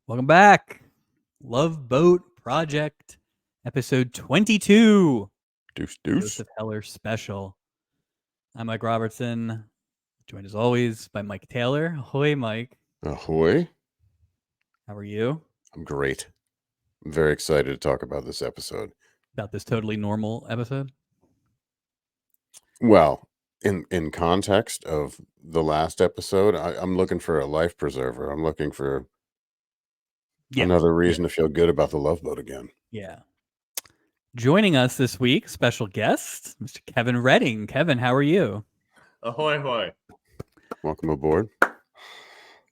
Welcome back. Love Boat Project, episode 22. Deuce. Joseph Heller special. I'm Mike Robertson, joined as always by Mike Taylor. Ahoy, Mike. Ahoy. How are you? I'm great. I'm very excited to talk about this episode. About this totally normal episode? Well, in context of the last episode, I'm looking for a life preserver. I'm looking for another reason to feel good about the Love Boat again. Yeah. Joining us this week, special guest, Mr. Kevin Redding. Kevin, how are you? Ahoy, hoy. Welcome aboard.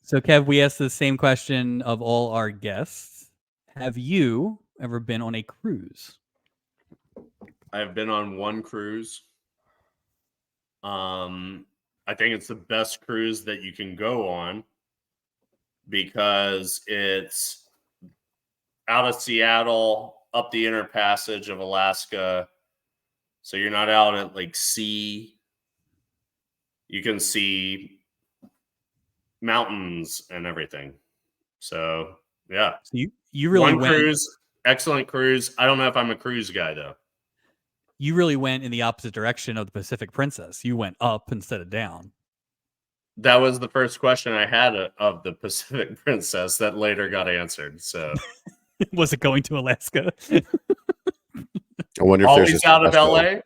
So, Kev, we asked the same question of all our guests. Have you ever been on a cruise? I've been on one cruise. I think it's the best cruise that you can go on because it's out of Seattle, up the inner passage of Alaska. So you're not out at like sea. You can see mountains and everything. So yeah. So you really one cruise, excellent cruise. I don't know if I'm a cruise guy though. You really went in the opposite direction of the Pacific Princess. You went up instead of down. That was the first question I had of the Pacific Princess that later got answered. So, was it going to Alaska? I wonder if always there's a out of LA.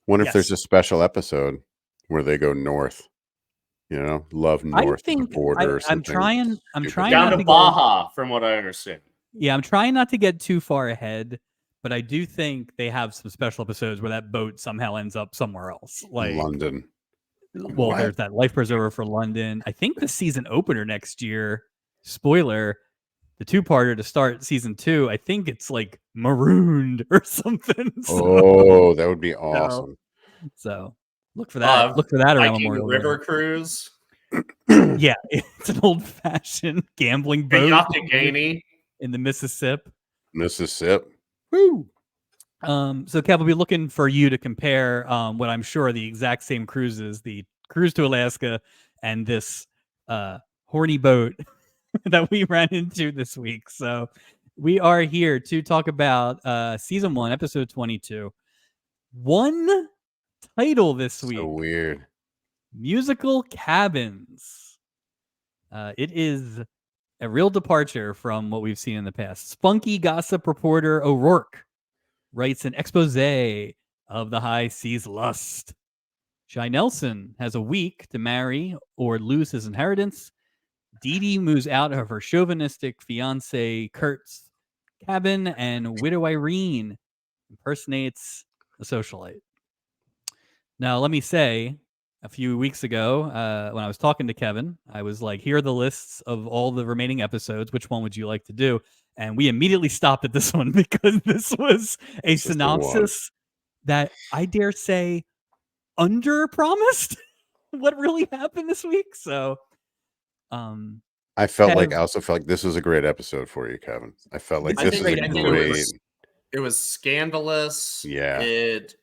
Wonder if there's a special episode where they go north. You know, love north of the border. I'm trying down to Baja, from what I understand. Yeah, I'm trying not to get too far ahead. But I do think they have some special episodes where that boat somehow ends up somewhere else. Like London. Well, there's that life preserver for London. I think the season opener next year, spoiler, the two-parter to start season 2, I think it's like marooned or something. So, that would be awesome. So look for that. Look for that around Memorial River Cruise. Yeah, it's an old-fashioned gambling boat in the Mississippi. Woo! So Kev will be looking for you to compare what I'm sure are the exact same cruises, the cruise to Alaska and this horny boat that we ran into this week. So we are here to talk about season 1, episode 22. One title this week. So weird. Musical Cabins. It is a real departure from what we've seen in the past. Spunky gossip reporter O'Rourke writes an expose of the high seas lust. Shy Nelson has a week to marry or lose his inheritance. Dee Dee moves out of her chauvinistic fiancé Kurt's cabin, and Widow Irene impersonates a socialite. Now, let me say, a few weeks ago, when I was talking to Kevin, I was like, here are the lists of all the remaining episodes. Which one would you like to do? And we immediately stopped at this one because this was a synopsis that I dare say under-promised what really happened this week. So, I also felt like this was a great episode for you, Kevin. I felt like this is a great. It was scandalous. Yeah. It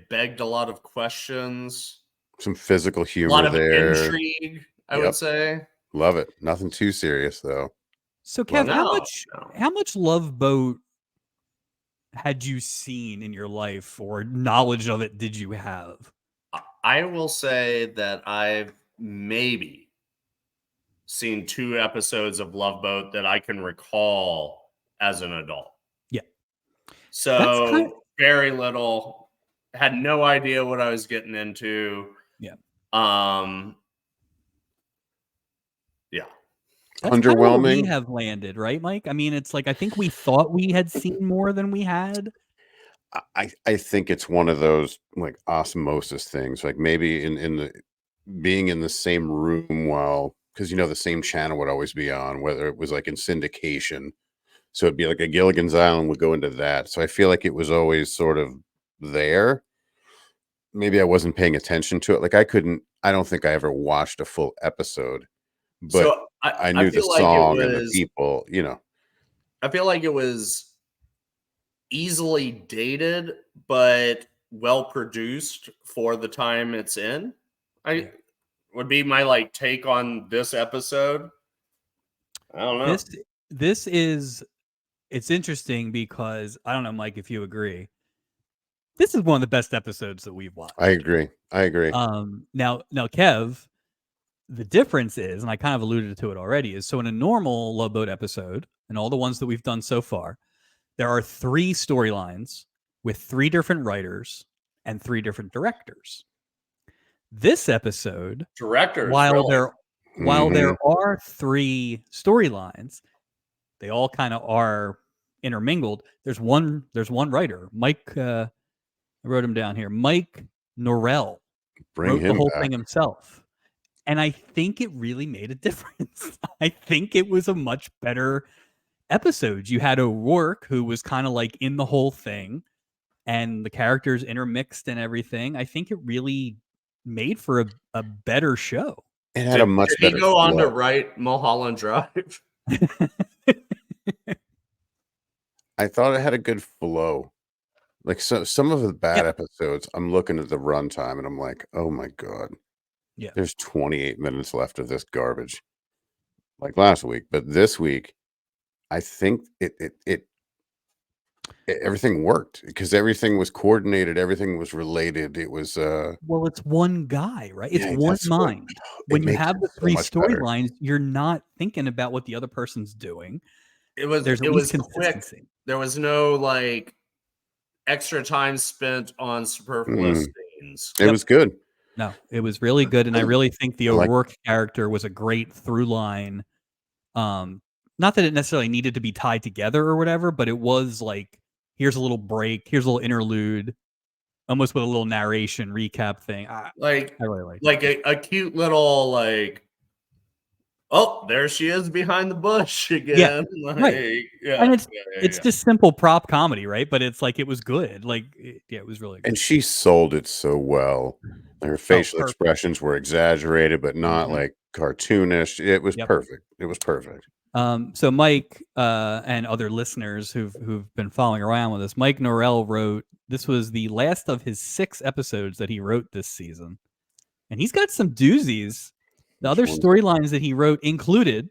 begged a lot of questions. Some physical humor, a lot of there. Intrigue, I would say. Love it. Nothing too serious though. So, Kev, how much Love Boat had you seen in your life, or knowledge of it did you have? I will say that I've maybe seen 2 episodes of Love Boat that I can recall as an adult. Yeah. So very little. Had no idea what I was getting into. Yeah. Yeah. That's underwhelming. Where we have landed, right, Mike? I mean, it's like I think we thought we had seen more than we had. I think it's one of those like osmosis things, like maybe in the being in the same room while, because the same channel would always be on, whether it was like in syndication. So it'd be like a Gilligan's Island would go into that. So I feel like it was always sort of there. Maybe I wasn't paying attention to it. Like I don't think I ever watched a full episode, but so I knew the song and the people, I feel like it was easily dated, but well produced for the time it's in. Would be my take on this episode. I don't know. This is it's interesting because I don't know, Mike, if you agree. This is one of the best episodes that we've watched. I agree. Now, Kev, the difference is, and I kind of alluded to it already, is so in a normal Love Boat episode, and all the ones that we've done so far, there are 3 storylines with 3 different writers and 3 different directors. This episode, Directors, while really? there are 3 storylines, they all kind of are intermingled. There's one writer, Mike. I wrote him down here. Mike Norrell Bring wrote the him whole back. thing himself, and I think it really made a difference. I think it was a much better episode. You had O'Rourke, who was kind of like in the whole thing, and the characters intermixed and everything. I think it really made for a better show. It had a much Did he better go on to flow. write Mulholland Drive? I thought it had a good flow. Like some of the bad Yeah. episodes, I'm looking at the runtime and I'm like, oh my God. Yeah. There's 28 minutes left of this garbage. Like last week. But this week, I think everything worked because everything was coordinated, everything was related. It was Well, it's one guy, right? It's yeah, one that's what mind. When it you makes have it the so 3 much better. storylines, you're not thinking about what the other person's doing. There's at it least was quick. consistency. There was no like extra time spent on superfluous scenes. It was good. No, it was really good, and I really think the I like- O'Rourke character was a great through line. Not that it necessarily needed to be tied together or whatever, but it was like, here's a little break, here's a little interlude, almost with a little narration recap thing. I really like a cute little like, oh, there she is behind the bush again. right. And it's just simple prop comedy, right? But it's like it was good. Like it was really good. And she sold it so well. Her facial expressions were exaggerated, but not like cartoonish. It was perfect. It was perfect. So Mike and other listeners who've been following around with us, Mike Norrell wrote, this was the last of his 6 episodes that he wrote this season, and he's got some doozies. The other storylines that he wrote included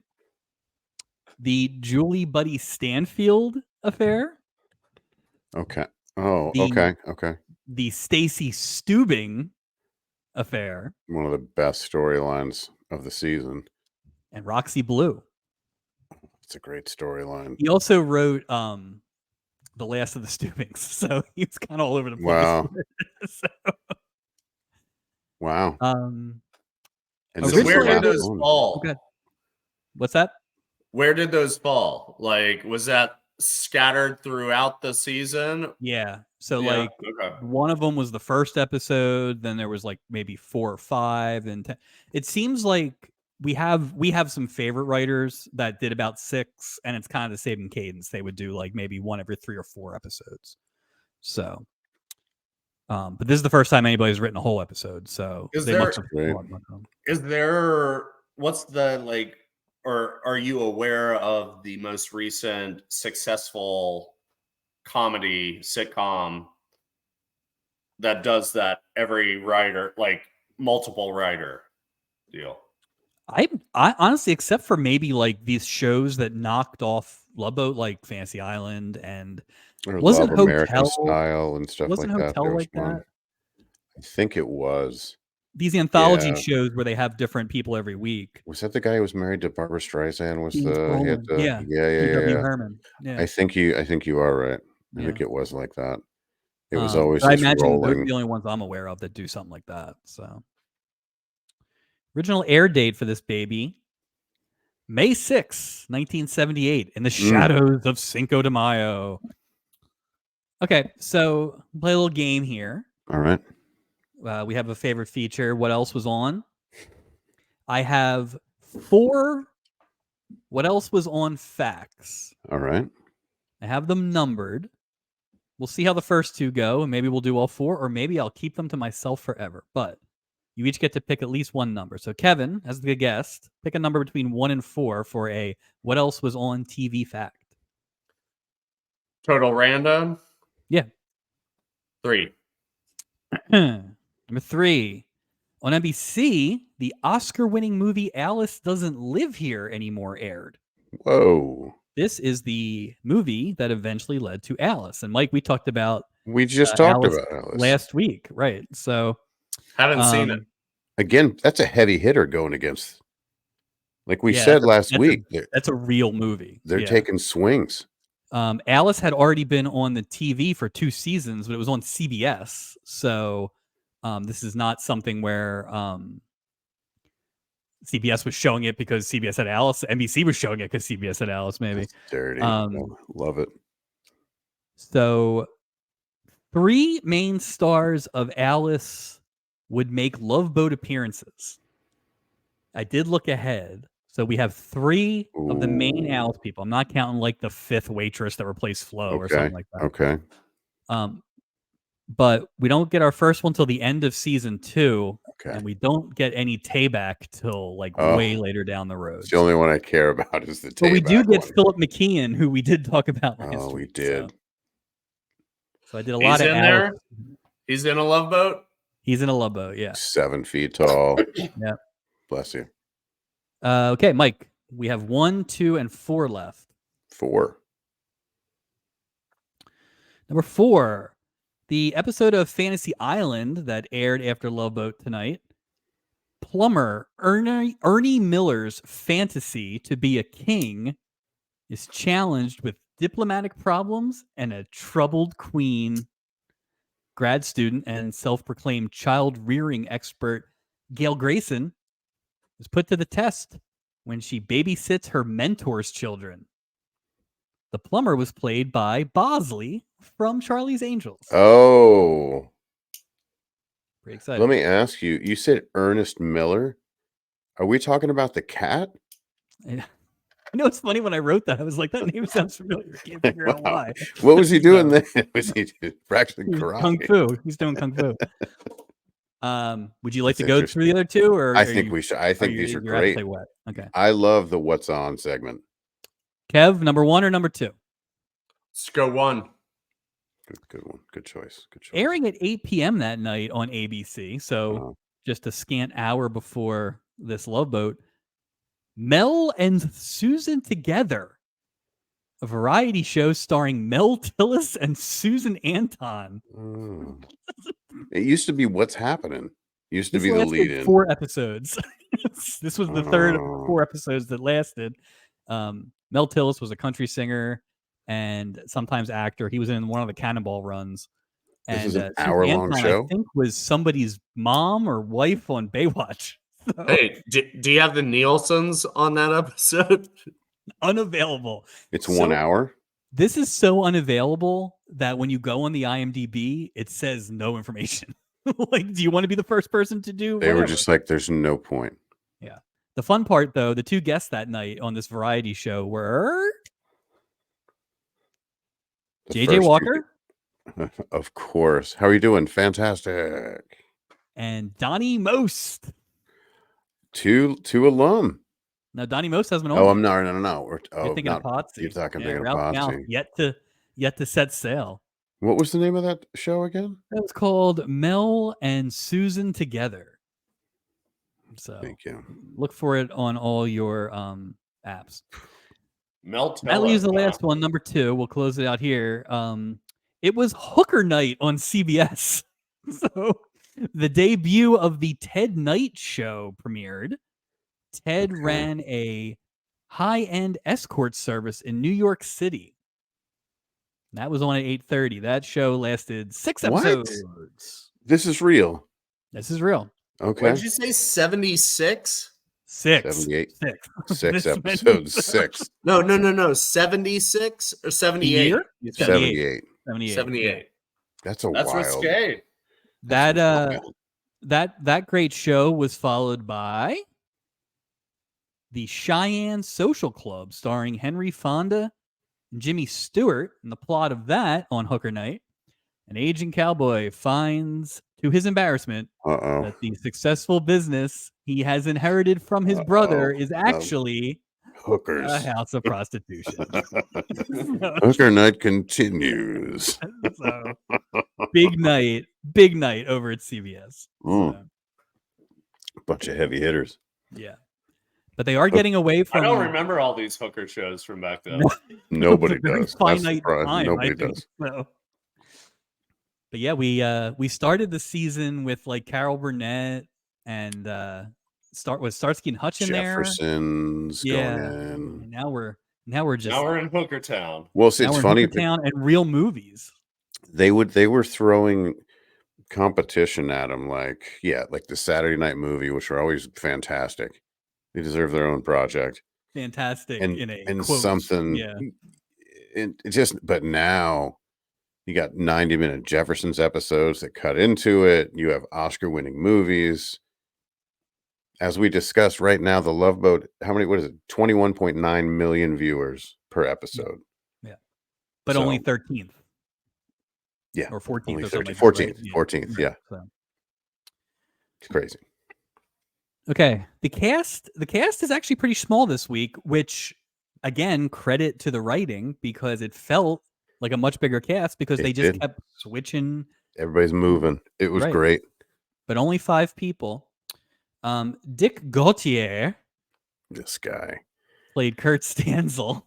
the Julie Buddy Stanfield affair. Okay. Oh, okay. The Stacy Steubing affair. One of the best storylines of the season. And Roxy Blue. It's a great storyline. He also wrote The Last of the Steubings, so he was kind of all over the place. Wow. Wow. And so where did those fall? Okay. What's that? Where did those fall? Like, was that scattered throughout the season? Yeah. So like one of them was the first episode, then there was like maybe 4 or 5 and 10. It seems like we have some favorite writers that did about 6, and it's kind of the same cadence. They would do like maybe one every 3 or 4 episodes. So but this is the first time anybody's written a whole episode. So is there what's the like, or are you aware of the most recent successful comedy sitcom that does that every writer, like multiple writer deal? I honestly, except for maybe like these shows that knocked off Love Boat, like Fantasy Island and wasn't Love American Style and stuff like that. Wasn't Hotel like that? I think it was. These anthology shows where they have different people every week. Was that the guy who was married to Barbara Streisand? Yeah. Herman. Yeah. I think you are right. I think it was like that. It was always. I imagine those are the only ones I'm aware of that do something like that. So, original air date for this baby, May 6, 1978, in the shadows of Cinco de Mayo. Okay, so play a little game here. All right. We have a favorite feature. What else was on? I have 4 what else was on facts. All right. I have them numbered. We'll see how the first 2 go, and maybe we'll do all 4, or maybe I'll keep them to myself forever. But you each get to pick at least one number. So Kevin, as the guest, pick a number between 1 and 4 for a what else was on TV fact. Total random? Yeah. 3. Number 3. On NBC, the Oscar-winning movie Alice Doesn't Live Here Anymore aired. Whoa. This is the movie that eventually led to Alice. And Mike, we talked about We just talked Alice about Alice. last week, right? So Haven't seen it. Again, that's a heavy hitter going against. Like we said last week, that's a real movie. They're taking swings. Alice had already been on the TV for 2 seasons, but it was on CBS. So this is not something where CBS was showing it because CBS had Alice. NBC was showing it because CBS had Alice, maybe. That's dirty. Love it. So 3 main stars of Alice would make Love Boat appearances. I did look ahead. So we have 3 of the main Alice people. I'm not counting like the 5th waitress that replaced Flo or something like that. Okay. But we don't get our first one till the end of season 2. Okay. And we don't get any Tay-back till like way later down the road. The only one I care about is the Tay-back. But we do get Philip McKeon, who we did talk about last week. Oh, we did. So I did a lot of Alice. There? He's in a Love Boat? He's in a Love Boat, yeah. 7 feet tall. Yeah. Bless you. Okay, Mike. We have 1, 2, and 4 left. 4. Number 4. The episode of Fantasy Island that aired after Love Boat tonight. Plumber Ernie Miller's fantasy to be a king is challenged with diplomatic problems and a troubled queen. Grad student and self-proclaimed child-rearing expert Gail Grayson is put to the test when she babysits her mentor's children. The plumber was played by Bosley from Charlie's Angels. Oh. Pretty excited. Let me ask you, you said Ernest Miller. Are we talking about the cat? Yeah. I know it's funny when I wrote that. I was like, that name sounds familiar. I can't figure out why. What was he doing then? Was he practicing karate? Kung Fu. He's doing Kung Fu. Would you like to go through the other 2? Or I think we should. I think these are great. Okay. I love the What's On segment. Kev, number 1 or number 2? Let's go 1. Good one. Good choice. Good choice. Airing at 8 p.m. that night on ABC. So just a scant hour before this Love Boat. Mel and Susan Together. A variety show starring Mel Tillis and Susan Anton. It used to be What's Happening. Used to be the lead in. 4 episodes. This was the third of 4 episodes that lasted. Mel Tillis was a country singer and sometimes actor. He was in one of the Cannonball runs. And this is an Susan hour-long Anton, show? I think was somebody's mom or wife on Baywatch. So, hey, do you have the Nielsen's on that episode? Unavailable. It's 1 hour? This is so unavailable that when you go on the IMDb, it says no information. Like, do you want to be the first person to do They were just like, there's no point. Yeah. The fun part, though, the 2 guests that night on this variety show were JJ Walker. Of course. How are you doing? Fantastic. And Donnie Most. Two alum. Now, Donnie Most has been on. Oh, I'm not. No. You're thinking of Potsy. You're talking Ralph about Malph, Potsy. Yet to set sail. What was the name of that show again? That was called Mel and Susan Together. So thank you. Look for it on all your apps. That leaves the last one, number 2. We'll close it out here. It was Hooker Night on CBS. So the debut of the Ted Knight Show premiered. Ted ran a high-end escort service in New York City. That was on at 8:30. That show lasted 6 episodes. What? This is real. This is real. Okay. What did you say? 76? 6. 78. 6. 6 episodes. 6. No. 76 or 78? 78. 78. That's wild. Risque. That great show was followed by the Cheyenne Social Club, starring Henry Fonda and Jimmy Stewart. And the plot of that on Hooker Night, an aging cowboy finds, to his embarrassment, that the successful business he has inherited from his brother is actually hookers, a house of prostitution. Hooker Night continues. So, big night over at CBS. So. Bunch of heavy hitters. Yeah. But they are getting away I from. don't remember all these hooker shows from back then. Nobody It's a very does. That's the finite problem. time, Nobody I think, does. so. But yeah, we started the season with like Carol Burnett and Starsky and Hutch in there. Jefferson's Yeah, going in. and now we're just Now we're in Hooker Town. Well, see, now it's we're in funny. Hooker Town and real movies. They were throwing competition at them, like the Saturday Night Movie, which are always fantastic. They deserve their own project. Fantastic And in a and quote. something. Yeah. It just, but now you got 90-minute Jefferson's episodes that cut into it. You have Oscar-winning movies. As we discussed right now, The Love Boat, what is it? 21.9 million viewers per episode. Yeah. But So, only 13th. Yeah. Or 14th Only or something. 14th. Right? 14th, yeah. So. It's crazy. Okay. The cast is actually pretty small this week, which again, credit to the writing because it felt like a much bigger cast because they just kept switching. Everybody's moving. It was great. But only 5 people. Dick Gautier, this guy, played Kurt Stanzel,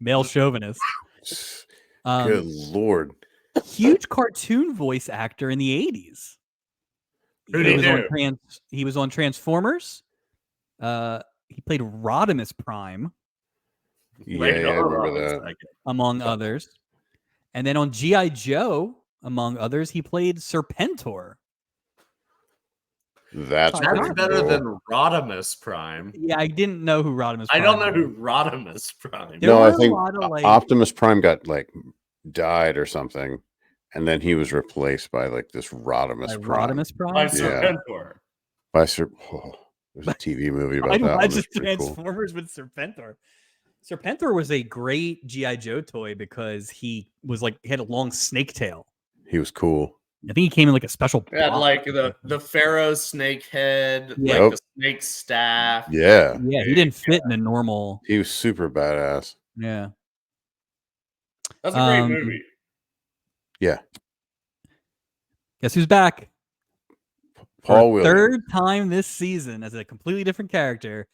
male chauvinist. Good Lord. Huge cartoon voice actor in the 80s. He was on Transformers. He played Rodimus Prime. Yeah, I remember that. Among others. And then on G.I. Joe, among others, he played Serpentor. That's better than Rodimus Prime. Yeah, I didn't know who Rodimus Prime I don't know who Rodimus Prime. No, I think Optimus Prime got died or something, and then he was replaced by this Rodimus Prime. Rodimus Prime? By Serpentor. There's a TV movie about that. I just Transformers with Serpentor. Serpentor was a great G.I. Joe toy because he had a long snake tail. He was cool. I think he came in a special. Had the Pharaoh snake head, the snake staff. Yeah. Yeah, he didn't fit in a normal. He was super badass. Yeah. That's a great movie. Yeah. Guess who's back? Paul Williams. Third time this season as a completely different character.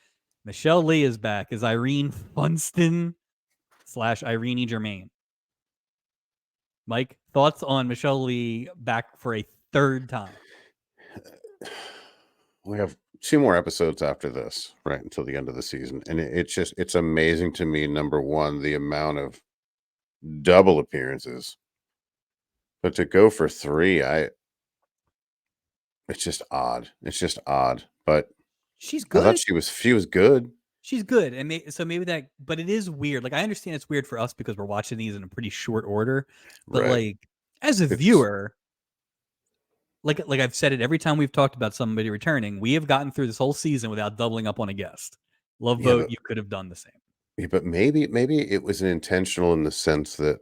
Michelle Lee is back as Irene Funston / Irene Germain. Mike, thoughts on Michelle Lee back for a third time? We have 2 more episodes after this, right until the end of the season, and it's amazing to me. Number one, the amount of double appearances, but to go for 3, it's just odd. It's just odd, but she's good. I thought she was good. She's good, and maybe that. But it is weird. I understand it's weird for us because we're watching these in a pretty short order. But as a viewer, like I've said it every time we've talked about somebody returning, we have gotten through this whole season without doubling up on a guest. Love Boat, you could have done the same. Yeah, but maybe it was intentional in the sense that,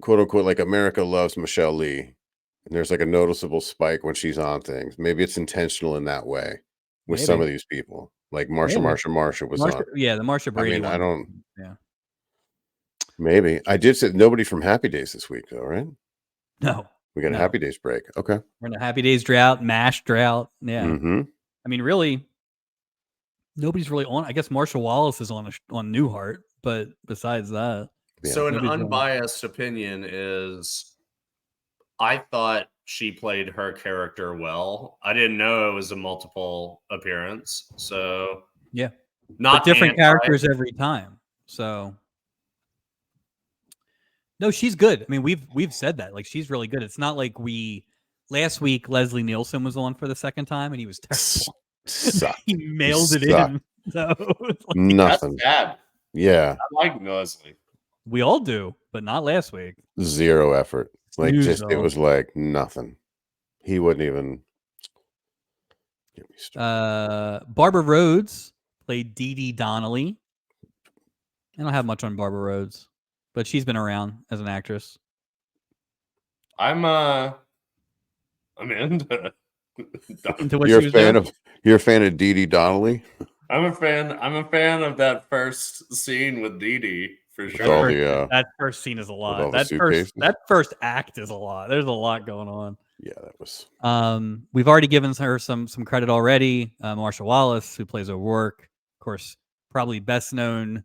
quote unquote, America loves Michelle Lee, and there's a noticeable spike when she's on things. Maybe it's intentional in that way with some of these people. Like Marsha was on. Yeah, the Marsha Brady one. I don't. Yeah. Maybe. I did say nobody from Happy Days this week, though, right? No. We got a Happy Days break. Okay. We're in a Happy Days drought, MASH drought. Yeah. Mm-hmm. I mean, really, nobody's really on. I guess Marsha Wallace is on Newhart, but besides that. Yeah. So an unbiased opinion is I thought she played her character well. I didn't know it was a multiple appearance. So yeah, not different characters every time. So no, she's good. I mean, we've said that. She's really good. It's not like last week Leslie Nielsen was on for the second time and he was terrible. He mailed it in. So nothing. That's bad. Yeah. I like Leslie. We all do, but not last week. 0 effort. It was nothing. He wouldn't even get me started. Barbara Rhodes played Dee Dee Donnelly. I don't have much on Barbara Rhodes, but she's been around as an actress. I'm into what you're a fan of Dee Dee Donnelly? I'm a fan of that first scene with Dee Dee. For sure. That first scene is a lot. That first act is a lot. There's a lot going on. Yeah, that was. We've already given her some credit already. Marsha Wallace, who plays O'Rourke, of course, probably best known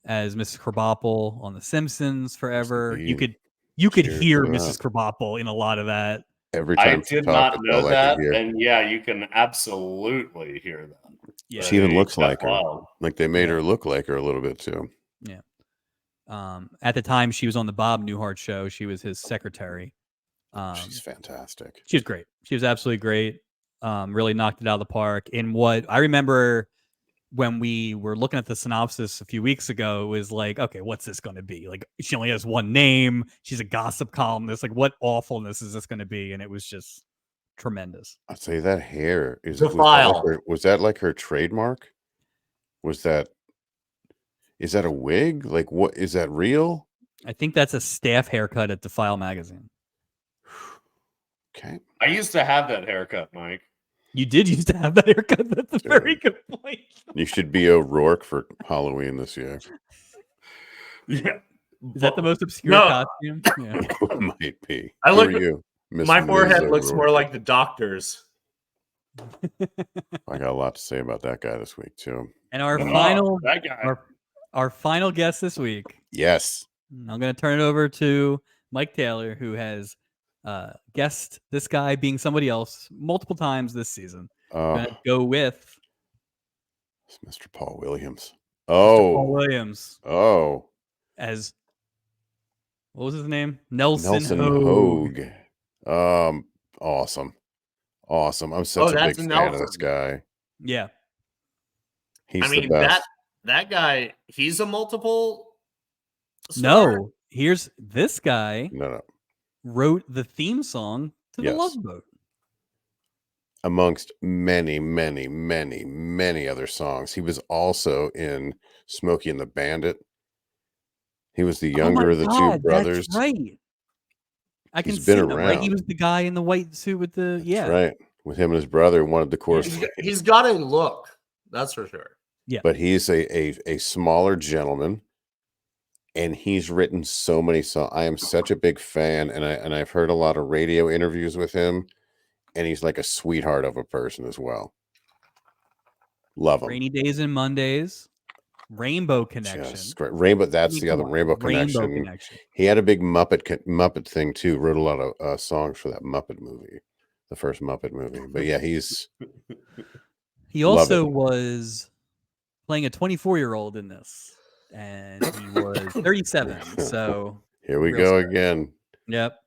as Mrs. Krabappel on The Simpsons forever. You could Cheers hear to that. Mrs. Krabappel in a lot of that. Every I time she did talked, not it's know all I could that, hear. and yeah, you can absolutely hear that. Yeah. She even looks That's like her. wild. Like they made Yeah. her look like her a little bit too. Yeah. At the time she was on the Bob Newhart show, she was his secretary. She's fantastic. She was great. She was absolutely great. Really knocked it out of the park. In what I remember when we were looking at the synopsis a few weeks ago, it was like, okay, what's this going to be? Like, she only has one name. She's a gossip columnist. Like, what awfulness is this going to be? And it was just tremendous. I'd say that hair The was that like her trademark? Is that a wig? Like, what is that real? I think that's a staff haircut at Defile magazine. Okay. I used to have that haircut, Mike. You did used to have that haircut. That's a very good point. You should be O'Rourke for Halloween this year. Yeah. Is that the most obscure No. costume? Yeah. Might be. I Who look- are you? Miss My Ms. forehead looks O'Rourke? more like the doctor's. I got a lot to say about that guy this week too. And our Oh, final that guy. our final guest this week. Yes. I'm going to turn it over to Mike Taylor, who has guessed this guy being somebody else multiple times this season. Going to go with It's Mr. Paul Williams. Mr. Paul Oh. Williams Oh. as what was his name? Nelson Hogue. Hogue. Awesome. Awesome. I'm such a big that's fan of this guy. Yeah. He's I mean, the best. that guy, he's a multiple star? No, here's this guy No. wrote the theme song to The Yes. Love Boat. Amongst many, many, many, many other songs. He was also in Smokey and the Bandit. He was the younger of the two brothers. That's right. I can He's see been him, right? He around. was the guy in the white suit with the That's right. With him and his brother, one of the chorus. He's got a look. That's for sure. But he's a smaller gentleman, and he's written so many songs. I am such a big fan, and I've heard a lot of radio interviews with him, and he's like a sweetheart of a person as well. Love him. Rainy Days and Mondays, Rainbow Connection. Just great. Rainbow. That's the other Rainbow Connection. He had a big Muppet thing too. Wrote a lot of songs for that Muppet movie, the first Muppet movie. But yeah, he also was playing a 24-year-old in this, and he was 37. So here we go again. Yep.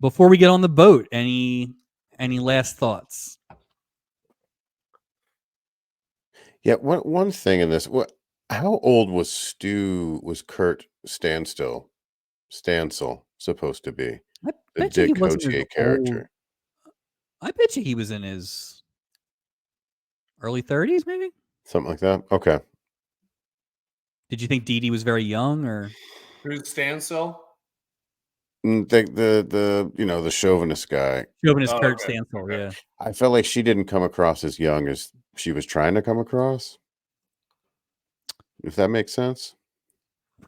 Before we get on the boat, any last thoughts? Yeah, one thing in this. How old was Kurt Stansel supposed to be? The Dick Cotier character. I bet you he was in his early 30s, maybe? Something like that. Okay. Did you think Dee Dee was very young, or Who's Stansel? The chauvinist guy. Chauvinist Kurt Stansel, yeah. I felt like she didn't come across as young as she was trying to come across. If that makes sense.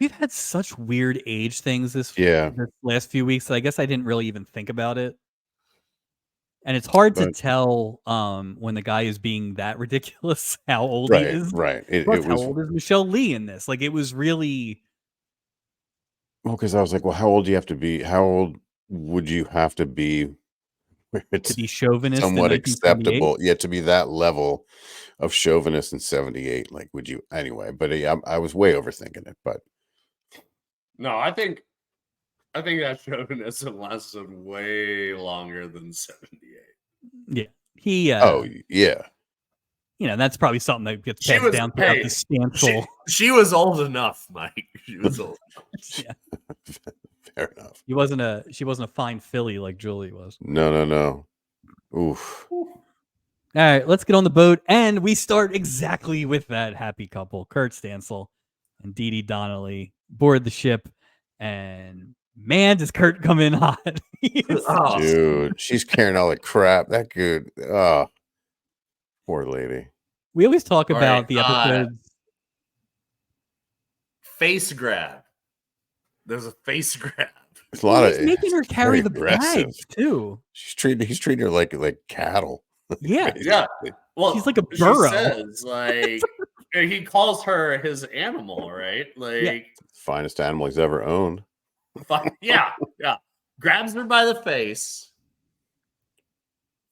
We've had such weird age things this last few weeks that I guess I didn't really even think about it. And it's hard to tell when the guy is being that ridiculous how old he is. Right. How old is Michelle Lee in this? Like, it was really. Well, because I was like, well, how old do you have to be? How old would you have to be to be chauvinist? Somewhat acceptable. Yeah, to be that level of chauvinist in 78. Like, would you anyway? But I was way overthinking it. But no, I think that chauvinism lasted way longer than 78. Yeah. He yeah. That's probably something that gets passed down throughout the Stansel. She was old enough, Mike. She was old enough. Yeah. Fair enough. She wasn't a fine filly like Julie was. No. Oof. All right, let's get on the boat, and we start exactly with that happy couple, Kurt Stansel and Dee Dee Donnelly, board the ship, and man, does Kurt come in hot. Dude, she's carrying all the crap. That good. Oh, poor lady. We always talk about the episodes. Face grab. There's a face grab. There's a lot of He's making her it's carry very the aggressive. bags too. He's treating her like cattle. Yeah. Yeah. basically. Well, She's like a she burro. says like he calls her his animal, right? Like, Finest animal he's ever owned. yeah. Grabs her by the face.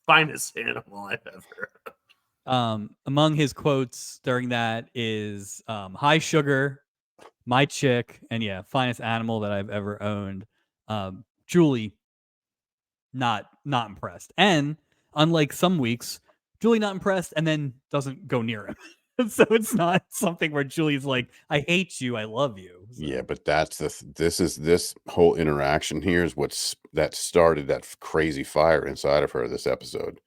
Finest animal I've ever. Among his quotes during that is high sugar, my chick, and finest animal that I've ever owned. Julie not impressed. And unlike some weeks, Julie not impressed and then doesn't go near him. So it's not something where Julie's like, I hate you, I love you. So. Yeah, but that's this whole interaction here is that started that crazy fire inside of her this episode.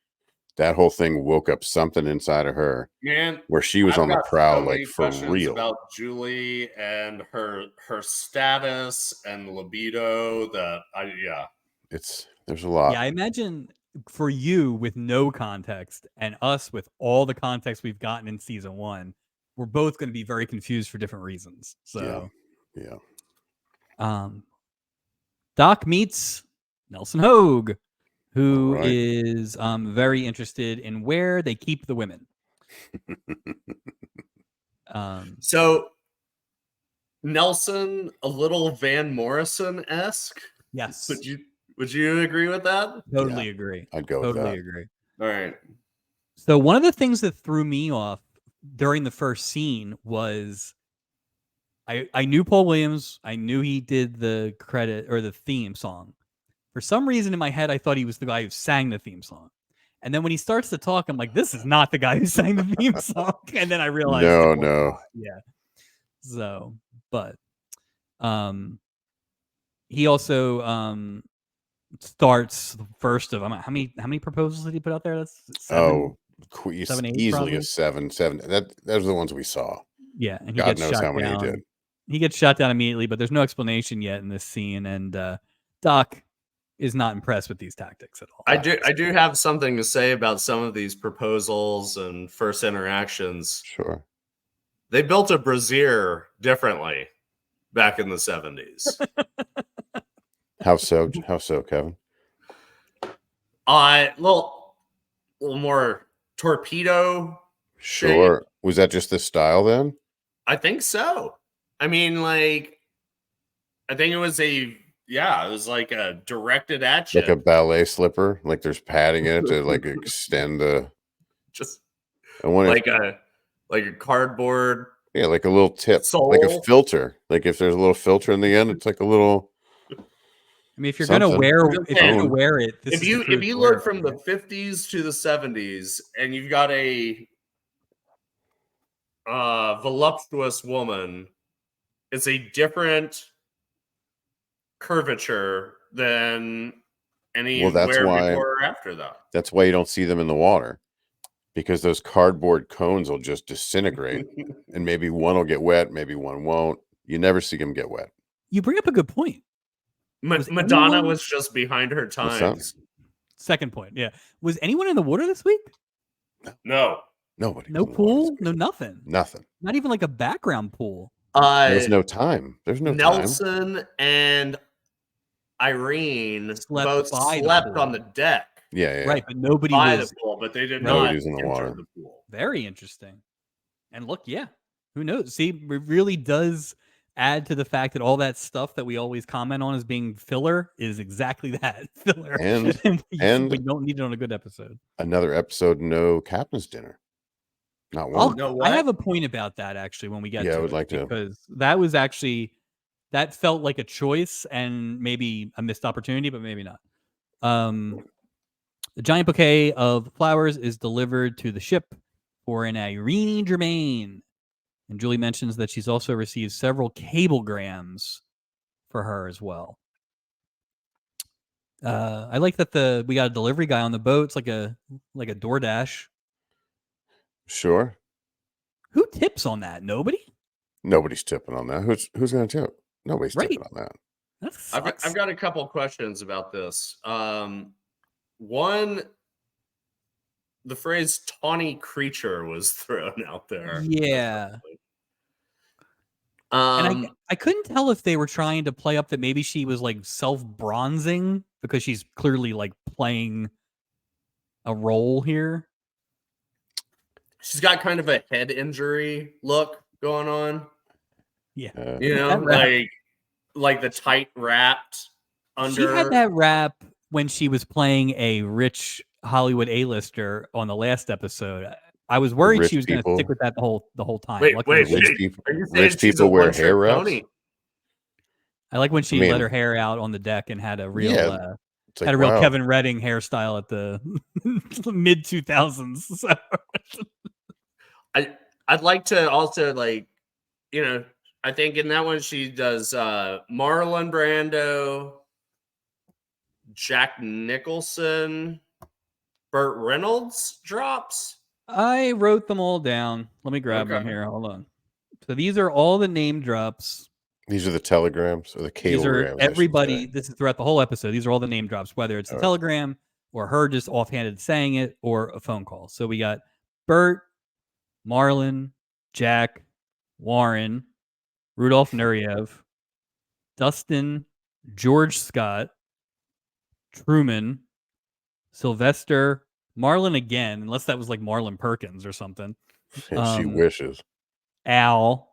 That whole thing woke up something inside of her, Man, where she was I've on the got prowl, so like many for questions real. about Julie and her status and libido. There's a lot. Yeah, I imagine for you with no context and us with all the context we've gotten in season 1, we're both going to be very confused for different reasons. So, yeah. Doc meets Nelson Hogue, who Right. is very interested in where they keep the women. So Nelson, a little Van Morrison-esque. Yes. Would you agree with that? Totally agree. I'd go with totally that. agree. All right. So one of the things that threw me off during the first scene was I knew Paul Williams. I knew he did the credit or the theme song. For some reason in my head, I thought he was the guy who sang the theme song. And then when he starts to talk, I'm like, this is not the guy who sang the theme song. And then I realized No. Yeah. So, but he also starts the first of how many proposals did he put out there? That's 7. 7, 8 easily probably? a 7. Those are the ones we saw. Yeah, and he God gets knows shot how many down. he did. He gets shot down immediately, but there's no explanation yet in this scene, and Doc is not impressed with these tactics at all. I do have something to say about some of these proposals and first interactions. Sure. They built a brassiere differently back in the 70s. How so, Kevin? Little more torpedo. Sure. Was that just the style then? I think so. I mean, like, I think it was it was like a directed at you. Like a ballet slipper? Like there's padding in it to like extend the just like a cardboard. Yeah, like a little tip. Sole. Like a filter. Like if there's a little filter in the end, it's like a little I mean, if you're gonna wear it, if you look from the 50s to the 70s and you've got a voluptuous woman, it's a different curvature than anywhere before or after that. That's why you don't see them in the water, because those cardboard cones will just disintegrate and maybe one will get wet, maybe one won't. You never see them get wet. You bring up a good point. Madonna was just behind her times. Second point. Yeah. Was anyone in the water this week? No. Nobody. No pool? No nothing. Nothing. Not even like a background pool. There's no time. There's no Nelson time. and Irene slept on the deck. Yeah. Right, but nobody by was the pool, but they did nobody not was in the water. the pool. Very interesting. And look, who knows? See, it really does add to the fact that all that stuff that we always comment on as being filler is exactly that, filler. And we don't need it on a good episode. Another episode, no captain's dinner. Not one. I have a point about that actually when we get to I would it, like to, because that was actually, that felt like a choice and maybe a missed opportunity, but maybe not. The giant bouquet of flowers is delivered to the ship for an Irene Germain. And Julie mentions that she's also received several cablegrams for her as well. I like that we got a delivery guy on the boat. It's like a DoorDash. Sure. Who tips on that? Nobody? Nobody's tipping on that. Who's going to tip? Nobody's tipping on that. That sucks. I've got a couple questions about this. One, the phrase "tawny creature" was thrown out there. Yeah. And I couldn't tell if they were trying to play up that maybe she was like self-bronzing because she's clearly like playing a role here. She's got kind of a head injury look going on. Yeah. You know, like the tight wrapped under. She had that wrap when she was playing a rich Hollywood A-lister on the last episode. I was worried she was going to stick with that the whole time. Wait, rich people wear hair wraps? I like when she let her hair out on the deck and had a real like, real Kevin Redding hairstyle at the mid 2000s. So. I'd like to also like, you know, I think in that one she does Marlon Brando, Jack Nicholson, Burt Reynolds drops. I wrote them all down. Let me grab them here. Hold on. So these are all the name drops. These are the telegrams or the cablegrams. These are everybody. This is throughout the whole episode. These are all the name drops, whether it's a telegram or her just offhanded saying it or a phone call. So we got Bert, Marlon, Jack, Warren, Rudolph Nureyev, Dustin, George Scott, Truman, Sylvester, Marlon again, unless that was like Marlon Perkins or something. She wishes. Al,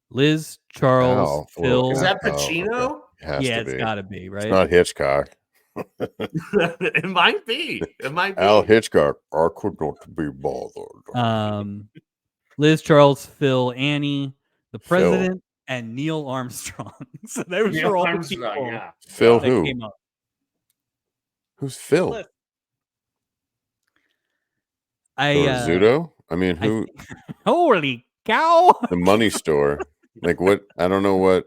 Liz, Charles, Phil. Is that Pacino? It has to be. It's got to be, right? It's not Hitchcock. It might be. It might be. Al Hitchcock, I could not be bothered. Liz, Charles, Phil, Annie, the president, and Neil Armstrong. So those were all the people. Yeah. Phil who? Came up. Who's Phil? Zudo? I mean, who? Holy cow! The money store. Like what? I don't know what.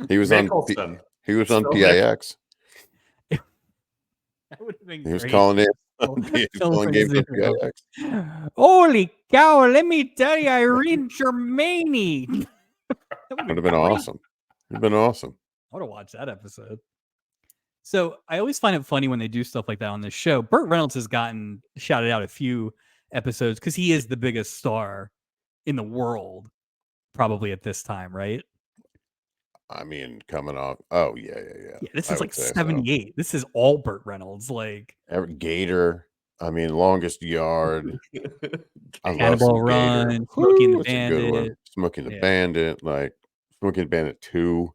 He was Nicholson. on. He was on PIX. That would have been he was great. calling in. Calling games on PIX. Holy cow! Let me tell you, Irene Germaini. That would have been awesome. It'd been awesome. I would have watched that episode. So I always find it funny when they do stuff like that on this show. Burt Reynolds has gotten shouted out a few episodes because he is the biggest star in the world, probably at this time, right? I mean, coming off. Oh yeah. This is like 78. So. This is all Burt Reynolds. Like Gator. I mean, Longest Yard. Cannonball Run. Smokey and the Bandit. Smokey and the Bandit. Like Smokey and the Bandit 2.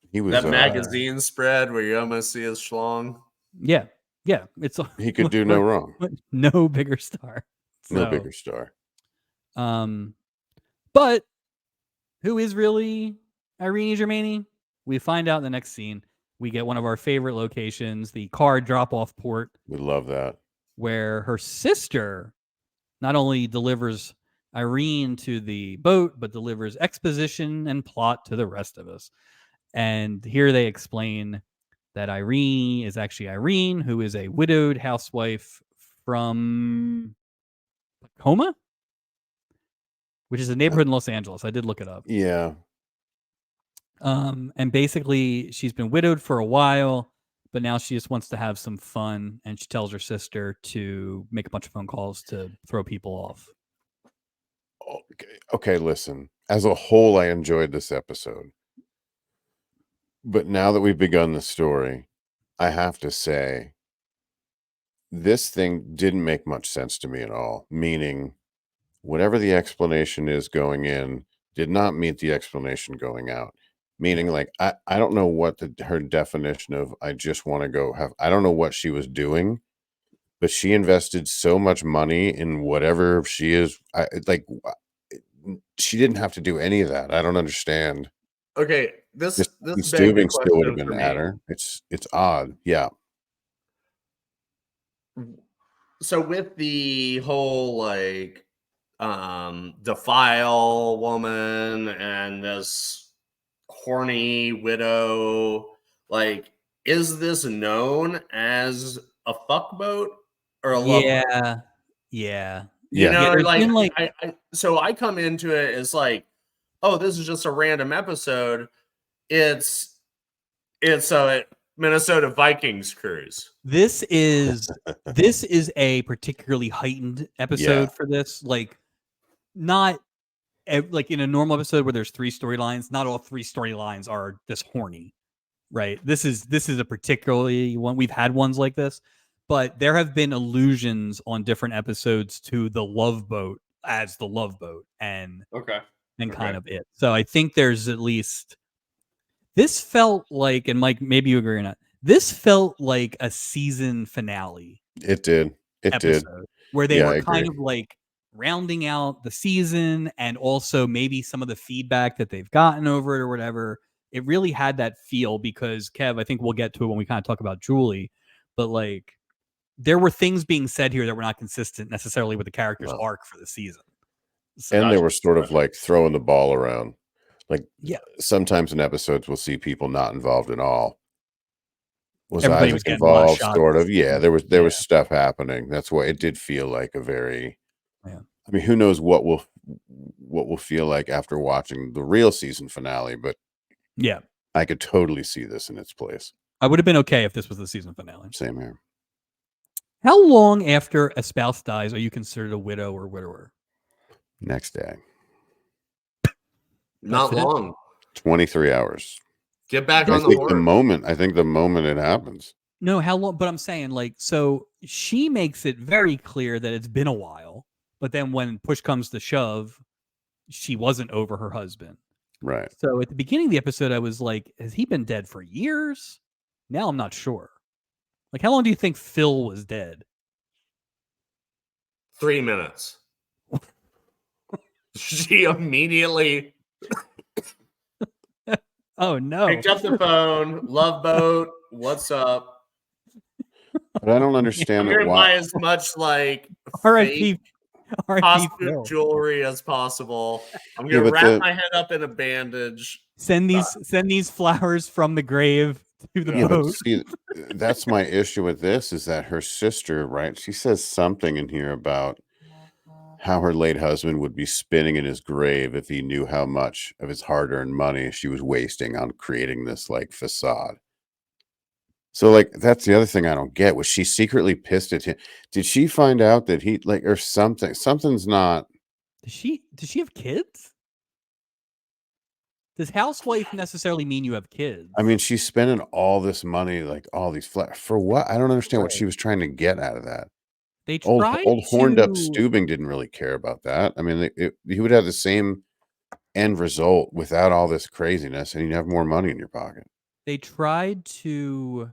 He was that magazine spread where you almost see his schlong. Yeah. It's he could do no wrong. No bigger star. No bigger star. But who is really Irene Germaini? We find out in the next scene. We get one of our favorite locations, the car drop-off port. We love that. Where her sister not only delivers Irene to the boat, but delivers exposition and plot to the rest of us. And here they explain that Irene is actually Irene, who is a widowed housewife from Tacoma, which is a neighborhood in Los Angeles. I did look it up. Yeah. And basically, she's been widowed for a while, but now she just wants to have some fun. And she tells her sister to make a bunch of phone calls to throw people off. Okay, listen. As a whole, I enjoyed this episode. But now that we've begun the story, I have to say, this thing didn't make much sense to me at all. Meaning, whatever the explanation is going in did not meet the explanation going out. Meaning, like, I don't know what her definition of I just want to go have. I don't know what she was doing, but she invested so much money in whatever she is. She didn't have to do any of that. I don't understand. Okay, this doing still would have been at her. It's odd. Yeah. So with the whole like defile woman and this horny widow, like, is this known as a fuckboat or a love boat? Yeah. You know, like so I come into it as like, oh, this is just a random episode. It's a Minnesota Vikings cruise. This is a particularly heightened episode for this. Like, not like in a normal episode where there's 3 storylines, not all 3 storylines are this horny, right? This is a particularly one. We've had ones like this, but there have been allusions on different episodes to the Love Boat as the Love Boat and kind of it. So I think there's at least, this felt like, and Mike, maybe you agree or not, this felt like a season finale. It did. Where they Yeah, were I kind agree. of like rounding out the season and also maybe some of the feedback that they've gotten over it or whatever. It really had that feel because, Kev, I think we'll get to it when we kind of talk about Julie, but like there were things being said here that were not consistent necessarily with the character's No. arc for the season. So, And they were sort of like throwing the ball around. Like yeah, sometimes in episodes we'll see people not involved at all. Was everybody Isaac was getting a lot of involved? shots. Sort of. Yeah, there was Yeah. stuff happening. That's why it did feel like a very. Yeah. I mean, who knows what will feel like after watching the real season finale? But Yeah, I could totally see this in its place. I would have been okay if this was the season finale. Same here. How long after a spouse dies are you considered a widow or widower? Next day. Not That's it? long. 23 hours. Get back I on the think horse. the moment it happens. No, how long? But I'm saying, like, so she makes it very clear that it's been a while, but then when push comes to shove, she wasn't over her husband. Right. So at the beginning of the episode, I was like, has he been dead for years? Now I'm not sure. Like, how long do you think Phil was dead? 3 minutes. She immediately Oh, no. picked up the phone. Love Boat. What's up? But I don't I'm understand going to buy why. as much like R.I.P. fake R.I.P. costume Phil. jewelry as possible. I'm Yeah, going to but wrap my head up in a bandage. Send these flowers from the grave to the Yeah, but boat. see, that's my issue with this is that her sister, right? She says something in here about how her late husband would be spinning in his grave if he knew how much of his hard-earned money she was wasting on creating this like facade. So like that's the other thing I don't get. Was she secretly pissed at him? Did she find out that he like or something? Something's not. Does she have kids? Does housewife necessarily mean you have kids? I mean, she's spending all this money, like all these for what? I don't understand what she was trying to get out of that. They Old tried horned up to. Steubing didn't really care about that. I mean, he would have the same end result without all this craziness, and you'd have more money in your pocket. They tried to.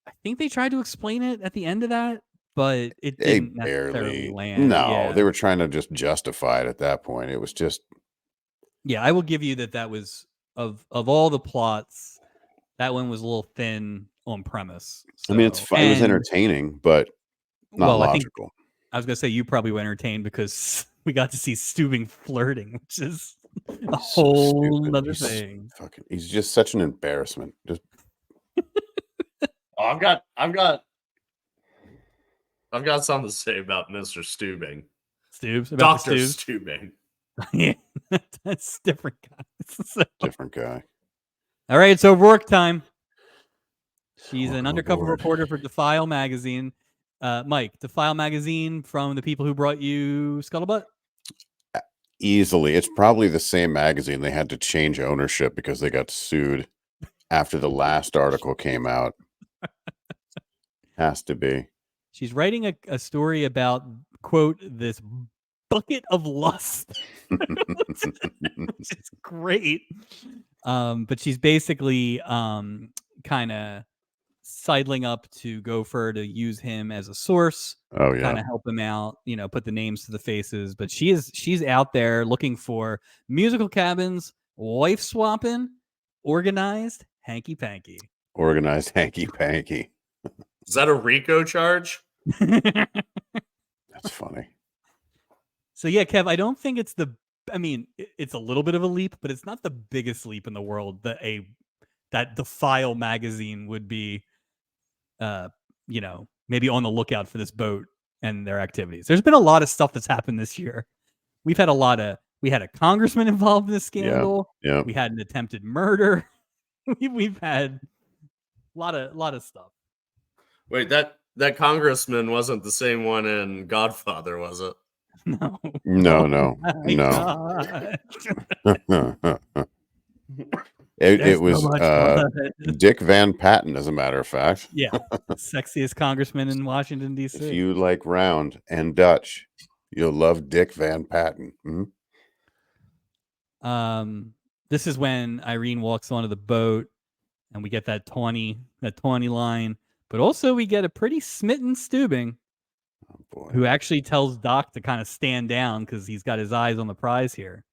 I think they tried to explain it at the end of that, but it They didn't necessarily barely. land. No, Yeah. they were trying to just justify it at that point. It was just. Yeah, I will give you that was of all the plots, that one was a little thin on premise. I mean, So- it was and- entertaining, but not well, I think logical. I was gonna say you probably were entertained because we got to see Steubing flirting, which is a So whole stupid. other He's thing. he's just such an embarrassment. Just Oh, I've got something to say about Mr. Steubing. Steubs, about Dr. the Steubs. Steubing. Yeah, that's different guys. So- different guy. all right, it's O'Rourke time. She's an Welcome undercover aboard. reporter for Defile magazine. Mike, Defile magazine from the people who brought you Scuttlebutt. Easily, it's probably the same magazine. They had to change ownership because they got sued after the last article came out. Has to be. She's writing a story about, quote, this bucket of lust. Which is great. But she's basically kind of sidling up to Gopher to use him as a source, Oh kind yeah. of help him out, put the names to the faces. But she's out there looking for musical cabins, wife swapping, organized hanky panky. Organized hanky panky. Is that a RICO charge? That's funny. So yeah, Kev, I don't think it's it's a little bit of a leap, but it's not the biggest leap in the world that Defile magazine would be maybe on the lookout for this boat and their activities. There's been a lot of stuff that's happened this year. We had a congressman involved in this scandal. Yeah. We had an attempted murder. We've had a lot of stuff. Wait, that congressman wasn't the same one in Godfather, was it? No. No. My God. It There's so was much blood. Dick Van Patten, as a matter of fact. Yeah. Sexiest congressman in Washington, If D.C. you like round and Dutch, you'll love Dick Van Patten. This is when Irene walks onto the boat and we get that 20 line, but also we get a pretty smitten Steubing Oh, boy. who actually tells Doc to kind of stand down because he's got his eyes on the prize here.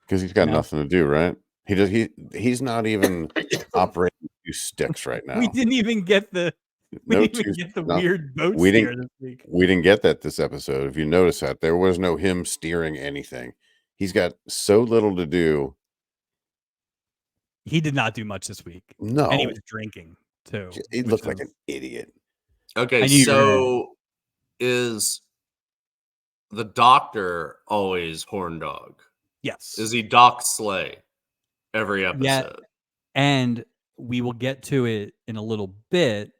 Because he's got nothing to do, right? He's not even operating 2 sticks right now. We didn't even get the weird boat steer this week. We didn't get that this episode. If you notice that, there was no him steering anything. He's got so little to do. He did not do much this week. No. And he was drinking too. He looked like an idiot. Okay, so is the doctor always horn dog? Yes. Is he Doc Slay every episode? Yeah, and we will get to it in a little bit,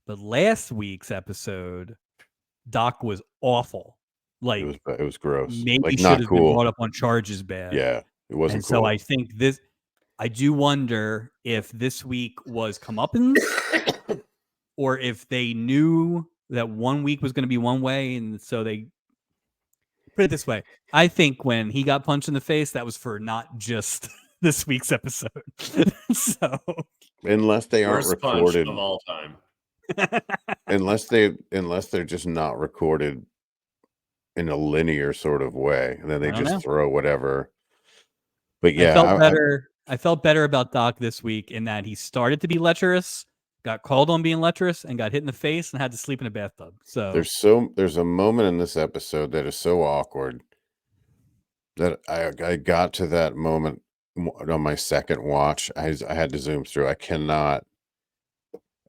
but last week's episode, Doc was awful. Like it was gross. Maybe like, should not have cool. been brought up on charges bad. Yeah, it wasn't and cool. So I think I do wonder if this week was comeuppance or if they knew that 1 week was going to be one way, and so they put it this way. I think when he got punched in the face, that was for not just this week's episode. So unless they aren't Worst recorded punch of all time. unless they're just not recorded in a linear sort of way, and then they just throw whatever. But yeah, I felt better about Doc this week in that he started to be lecherous, got called on being lecherous, and got hit in the face and had to sleep in a bathtub. So there's a moment in this episode that is so awkward that I got to that moment on my second watch. I had to zoom through. I cannot,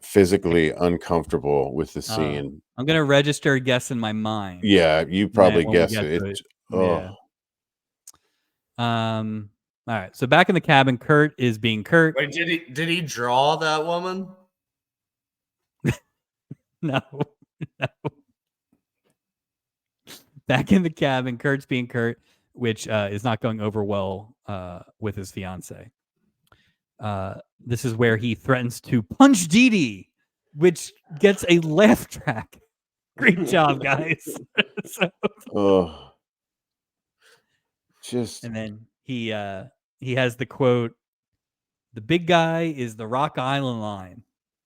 physically uncomfortable with the scene. I'm gonna register a guess in my mind. Yeah, you probably guessed it. Yeah. All right. So back in the cabin, Kurt is being Kurt. Wait, did he draw that woman? No. Back in the cabin, Kurt's being Kurt, which is not going over well with his fiance. This is where he threatens to punch Dee Dee, which gets a laugh track. Great job, guys. And then he has the quote, "The big guy is the Rock Island line.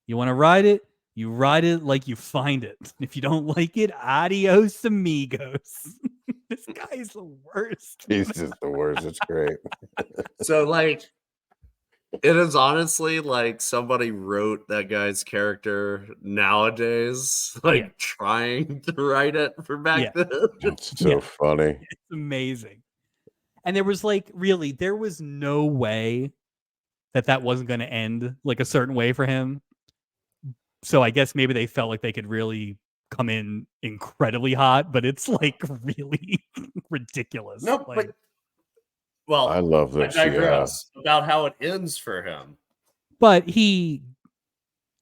You want to ride it? You ride it like you find it. If you don't like it, adios amigos." This guy is the worst. He's just the worst. It's great. So, like, it is honestly like somebody wrote that guy's character nowadays, like trying to write it for back then. It's so funny. It's amazing. And there was there was no way that wasn't going to end like a certain way for him. So I guess maybe they felt like they could really come in incredibly hot, but it's like really ridiculous. No, but well, I love that I digress about how it ends for him. But he,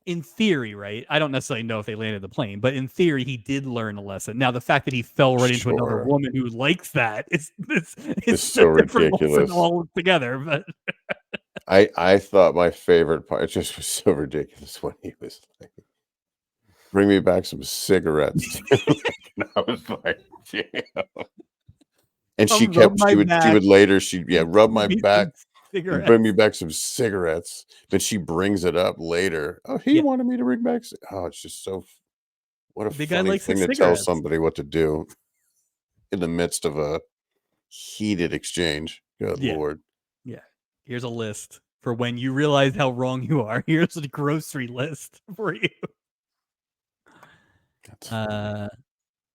in theory, right? I don't necessarily know if they landed the plane, but in theory, he did learn a lesson. Now, the fact that he fell right into another woman who likes that it's so ridiculous altogether. But I thought my favorite part just was so ridiculous when he was like, "Bring me back some cigarettes." And I was like, "Damn." And she would later, rub my back, bring me back some cigarettes. But she brings it up later. Oh, he wanted me to bring back. Oh, it's just so, what a funny thing to tell somebody what to do in the midst of a heated exchange. Good Lord. Yeah. Here's a list for when you realize how wrong you are. Here's a grocery list for you.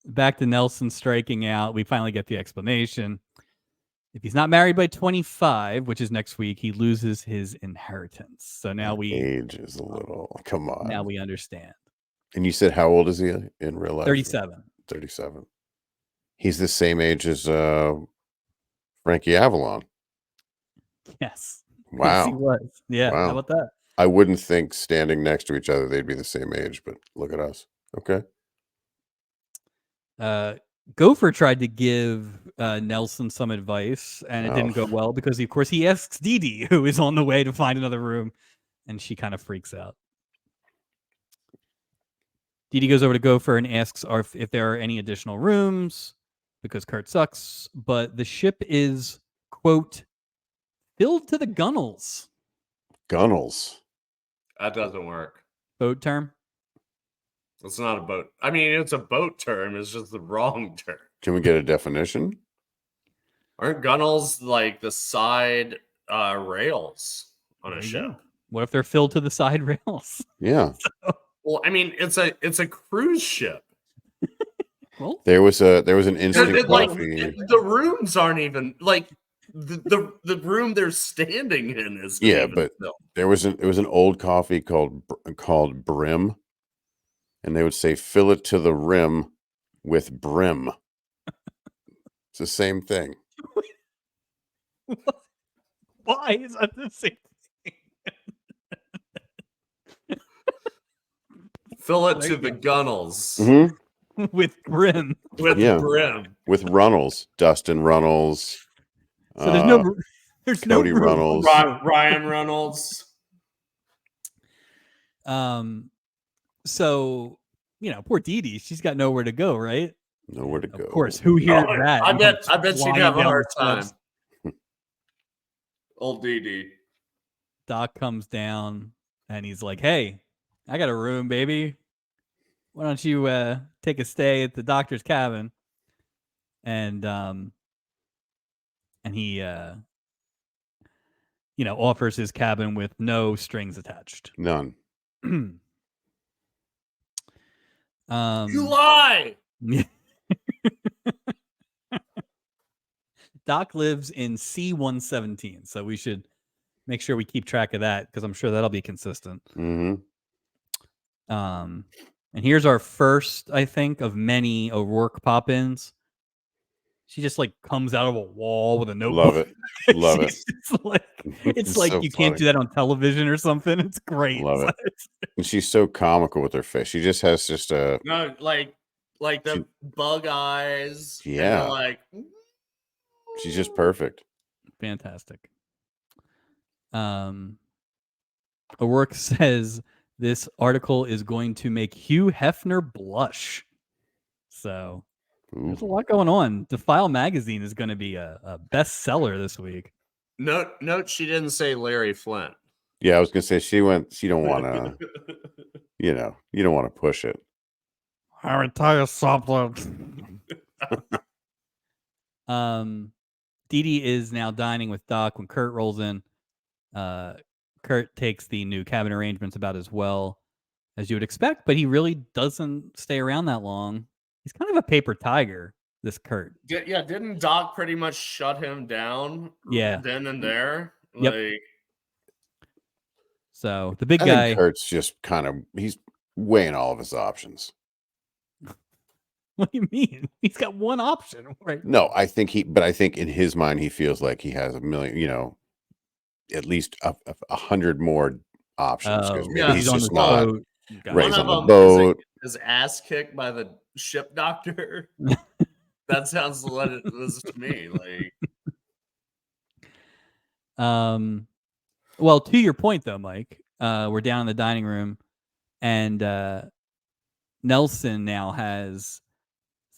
Back to Nelson striking out. We finally get the explanation. If he's not married by 25, which is next week, he loses his inheritance. So now age is a little, come on. Now we understand. And you said how old is he in real life? 37. 37. He's the same age as Frankie Avalon. Yes. Wow. Yes, he was. Yeah. Wow. How about that? I wouldn't think standing next to each other they'd be the same age, but look at us. Okay. Gopher tried to give Nelson some advice, and it didn't go well because, of course, he asks Dee Dee, who is on the way to find another room, and she kind of freaks out. Dee Dee goes over to Gopher and asks if there are any additional rooms because Kurt sucks, but the ship is, quote, filled to the gunnels. Gunnels. That doesn't work. Boat term? It's not a boat. I mean, it's a boat term. It's just the wrong term. Can we get a definition? Aren't gunnels like the side rails on a ship? What if they're filled to the side rails? Yeah. Well, I mean, it's a cruise ship. Well, there was an instant Like, coffee. the rooms aren't even like the room they're standing in is but filled. there was an old coffee called Brim, and they would say fill it to the rim with Brim. It's the same thing. Why is that the same thing? Fill it to the gunnels with Brim. With Brim. With Runnels, Dustin Runnels. So there's Cody no Runnels. Ryan Reynolds. So, poor Dee Dee, she's got nowhere to go, right? Nowhere to go. Of course, who hears that? I bet she'd have a hard time. steps. Old Dee Dee. Doc comes down and he's like, "Hey, I got a room, baby. Why don't you take a stay at the doctor's cabin?" And he offers his cabin with no strings attached. None. You lie. Doc lives in C-117, so we should make sure we keep track of that because I'm sure that'll be consistent. Mm-hmm. And here's our first, I think, of many O'Rourke pop-ins. She just comes out of a wall with a notebook. Love it. Love it. It's like so you can't funny. do that on television or something. It's great. Love it. And she's so comical with her face. She just has a No, like the bug eyes. Yeah. She's just perfect. Fantastic. O'Rourke says this article is going to make Hugh Hefner blush. So there's a lot going on. Defile magazine is going to be a bestseller this week. Note she didn't say Larry Flint. Yeah, I was gonna say she don't want to. You don't want to push it. I retire something. Dee Dee is now dining with Doc when Kurt rolls in. Kurt takes the new cabin arrangements about as well as you would expect, but he really doesn't stay around that long. He's kind of a paper tiger, this Kurt. Yeah, didn't Doc pretty much shut him down? Yeah. Then and there. Yep. So the big I guy. think Kurt's just he's weighing all of his options. What do you mean? He's got one option, right? No, I think in his mind he feels like he has a million, at least 100 more options because maybe he's just not raised on the boat. His ass kicked by the ship doctor. That sounds what it was to me. Well, to your point though, Mike, we're down in the dining room, and Nelson now has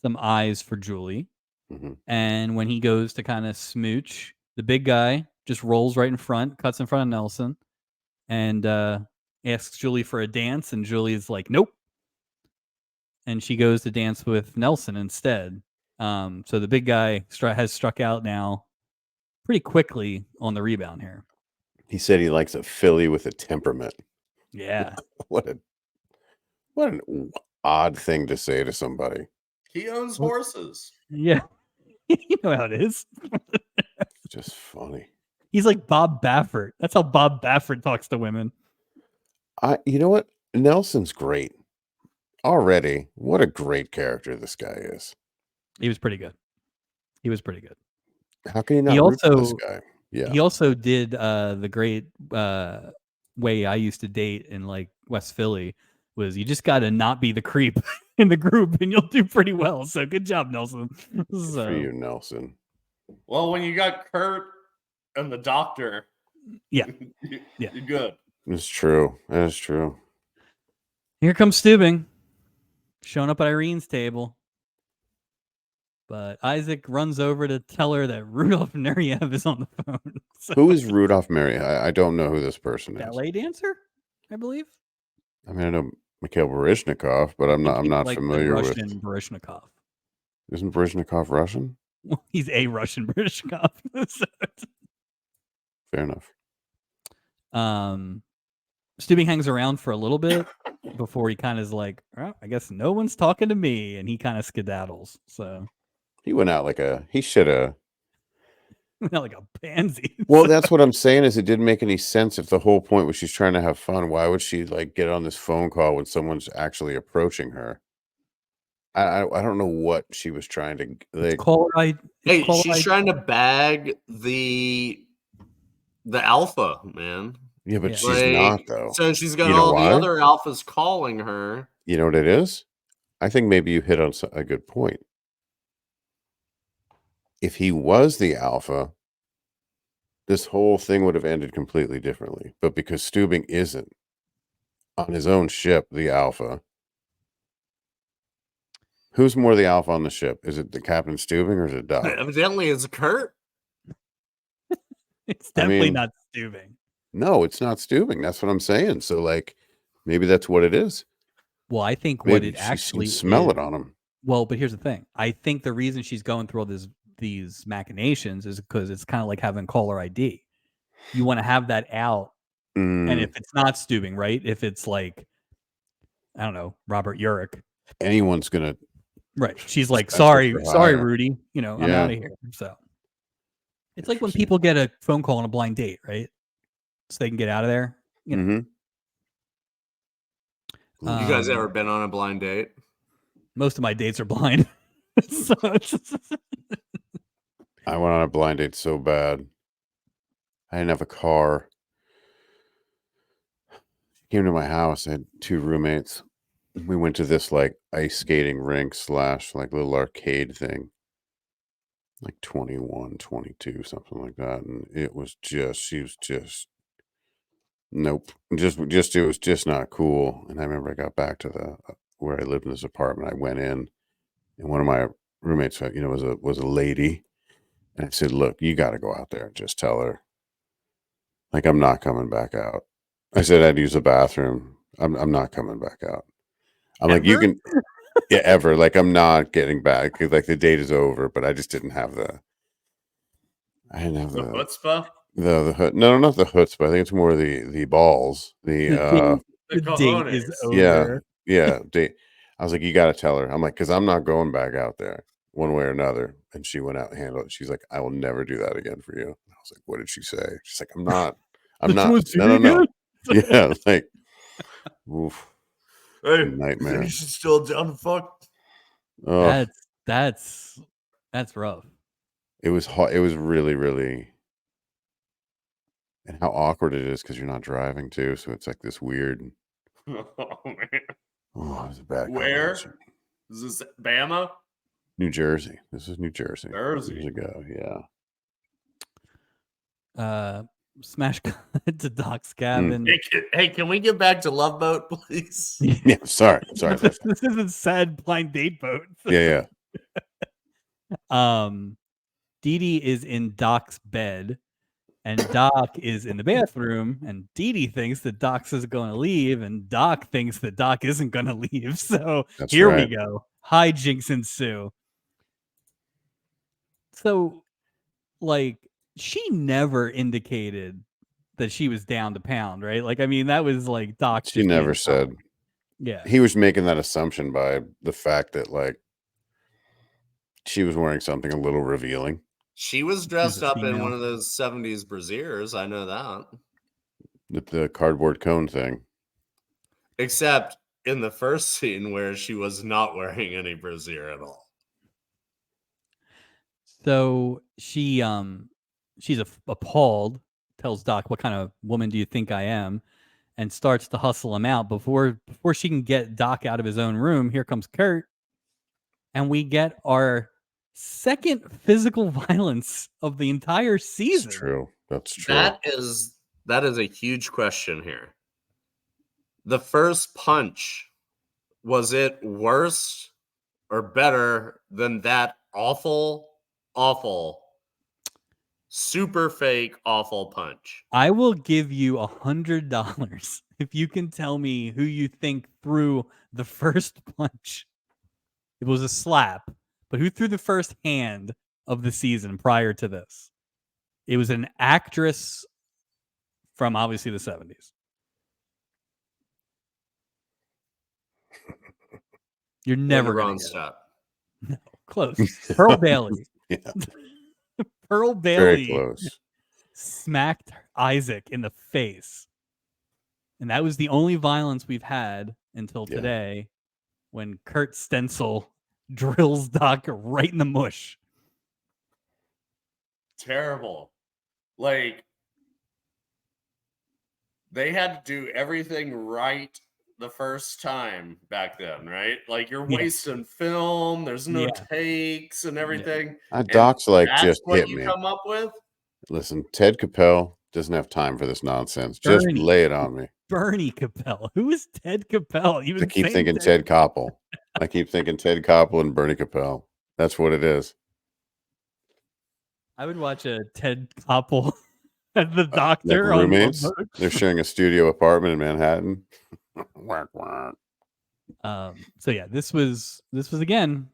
some eyes for Julie. Mm-hmm. And when he goes to kind of smooch, the big guy just rolls right in front, cuts in front of Nelson, and asks Julie for a dance. And Julie's like, nope. And she goes to dance with Nelson instead. So the big guy has struck out now pretty quickly on the rebound here. He said he likes a filly with a temperament. Yeah. What an odd thing to say to somebody. He owns horses. Yeah. You know how it is. Just funny. He's like Bob Baffert. That's how Bob Baffert talks to women. You know what? Nelson's great. Already, what a great character this guy is. He was pretty good. How can you not root for this guy? Yeah. He also did the great way I used to date in West Philly. was you just got to not be the creep in the group and you'll do pretty well. So good job, Nelson. Good for you, Nelson. Well, when you got Kurt and the doctor, Yeah. you're good. It's true. That is true. Here comes Steubing, showing up at Irene's table. But Isaac runs over to tell her that Rudolph Nureyev is on the phone. So, Who is Rudolph Mary? I don't know who this person is. ballet dancer, I believe. I mean, I know Mikhail Baryshnikov, but I'm not like familiar with. Russian Baryshnikov. Isn't Baryshnikov Russian? Well, he's a Russian Baryshnikov. So Fair enough. Steubing hangs around for a little bit before he kind of is like, oh, I guess no one's talking to me, and he kind of skedaddles. So He went out he should have. not like a pansy. Well, that's what I'm saying is it didn't make any sense if the whole point was she's trying to have fun. Why would she like get on this phone call when someone's actually approaching her? I don't know what she was trying to like. She's trying to bag the alpha, man. Yeah, but she's not though. So she's got all the other alphas calling her. You know what it is? I think maybe you hit on a good point. If he was the alpha, this whole thing would have ended completely differently. But because Steubing isn't on his own ship, the alpha, who's more the alpha on the ship? Is it the Captain Steubing or is it Doc? Evidently, it's Kurt. It's definitely not Steubing. No, it's not Steubing. That's what I'm saying. So, like, maybe that's what it is. Well, I think maybe what it actually smell it on him. Well, but here's the thing. I think the reason she's going through all these machinations is because it's kind of like having caller ID. You want to have that out, and if it's not Steubing, right? If it's like, I don't know, Robert Urich, anyone's gonna. Right. She's like, sorry, Rudy. You know, I'm out of here. So it's like when people get a phone call on a blind date, right? So they can get out of there. You know. You guys ever been on a blind date? Most of my dates are blind. So I went on a blind date so bad. I didn't have a car. She came to my house. I had 2 roommates. We went to this like ice skating rink / like little arcade thing. Like 21, 22, something like that. And it was just, she was just, nope. It was just not cool. And I remember I got back to where I lived in this apartment. I went in and one of my roommates, you know, was a lady. And I said, look, you got to go out there and just tell her, like, I'm not coming back out. I said, I'd use the bathroom. I'm not coming back out. I'm like, you can, yeah, ever. Like, I'm not getting back. Like, the date is over, but I just didn't have the chutzpah. The no, not the chutzpah. I think it's more the balls. The date is over. Yeah. Date. I was like, you got to tell her. I'm like, because I'm not going back out there one way or another. And she went out and handled it. She's like, I will never do that again for you. And I was like, what did she say? She's like, I'm not. No. Yeah, like, oof. Hey, nightmare. You should still down to fuck. Oh, that's rough. It was hot. It was really, really, and how awkward it is because you're not driving too. So it's like this weird. Oh man. Oh, it was a bad. Where? Is this Bama? New Jersey. This is New Jersey. Jersey. Years ago, yeah. Smash cut to Doc's cabin. Hey, can we get back to Love Boat, please? Yeah, sorry. This isn't sad blind date boat. Yeah. Dee Dee is in Doc's bed, and Doc is in the bathroom, and Dee Dee thinks that Doc is going to leave, and Doc thinks that Doc isn't going to leave. So here we go. Hijinks ensue. So, like, she never indicated that she was down to pound, right? Like, I mean, that was like Doc. She never said. Yeah. He was making that assumption by the fact that, like, she was wearing something a little revealing. She was dressed up in one of those 70s brasiers. I know that. The cardboard cone thing. Except in the first scene where she was not wearing any brassiere at all. So she's appalled, tells Doc, what kind of woman do you think I am? and starts to hustle him out. Before she can get Doc out of his own room, here comes Kurt, and we get our second physical violence of the entire season. That's true. That's true. That is a huge question here. The first punch, was it worse or better than that awful, super fake, awful punch? I will give you $100 if you can tell me who you think threw the first punch. It was a slap, but who threw the first hand of the season prior to this? It was an actress from obviously the 70s. You're never going to stop. No, close. Pearl Bailey. Yeah. Pearl Very Bailey close. smacked Isaac in the face. And that was the only violence we've had until today when Kurt Stencil drills Doc right in the mush. Terrible. Like, they had to do everything right the first time back then, right? Like, you're wasting film, there's no takes and everything. Doc's like, that's just what hit you me. come up with? Listen, Ted Capel doesn't have time for this nonsense. Just lay it on me. Bernie Capel. Who is Ted Capel? I keep thinking Ted Koppel. I keep thinking Ted Koppel and Bernie Capel. That's what it is. I would watch a Ted Koppel as the doctor. Like roommates. They're sharing a studio apartment in Manhattan. Whack, whack. So yeah, this was again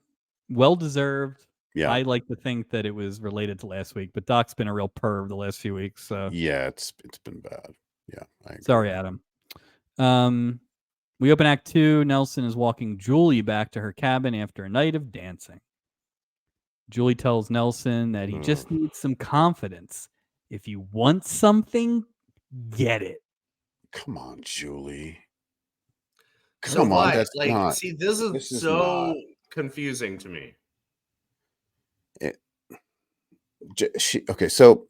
well deserved. Yeah, I like to think that it was related to last week, but Doc's been a real perv the last few weeks. So yeah, it's been bad. Yeah, I agree. Sorry, Adam. We open Act 2. Nelson is walking Julie back to her cabin after a night of dancing. Julie tells Nelson that he just needs some confidence. If you want something, get it. Come on, Julie. Come on, that's like not. See, this is so confusing to me. So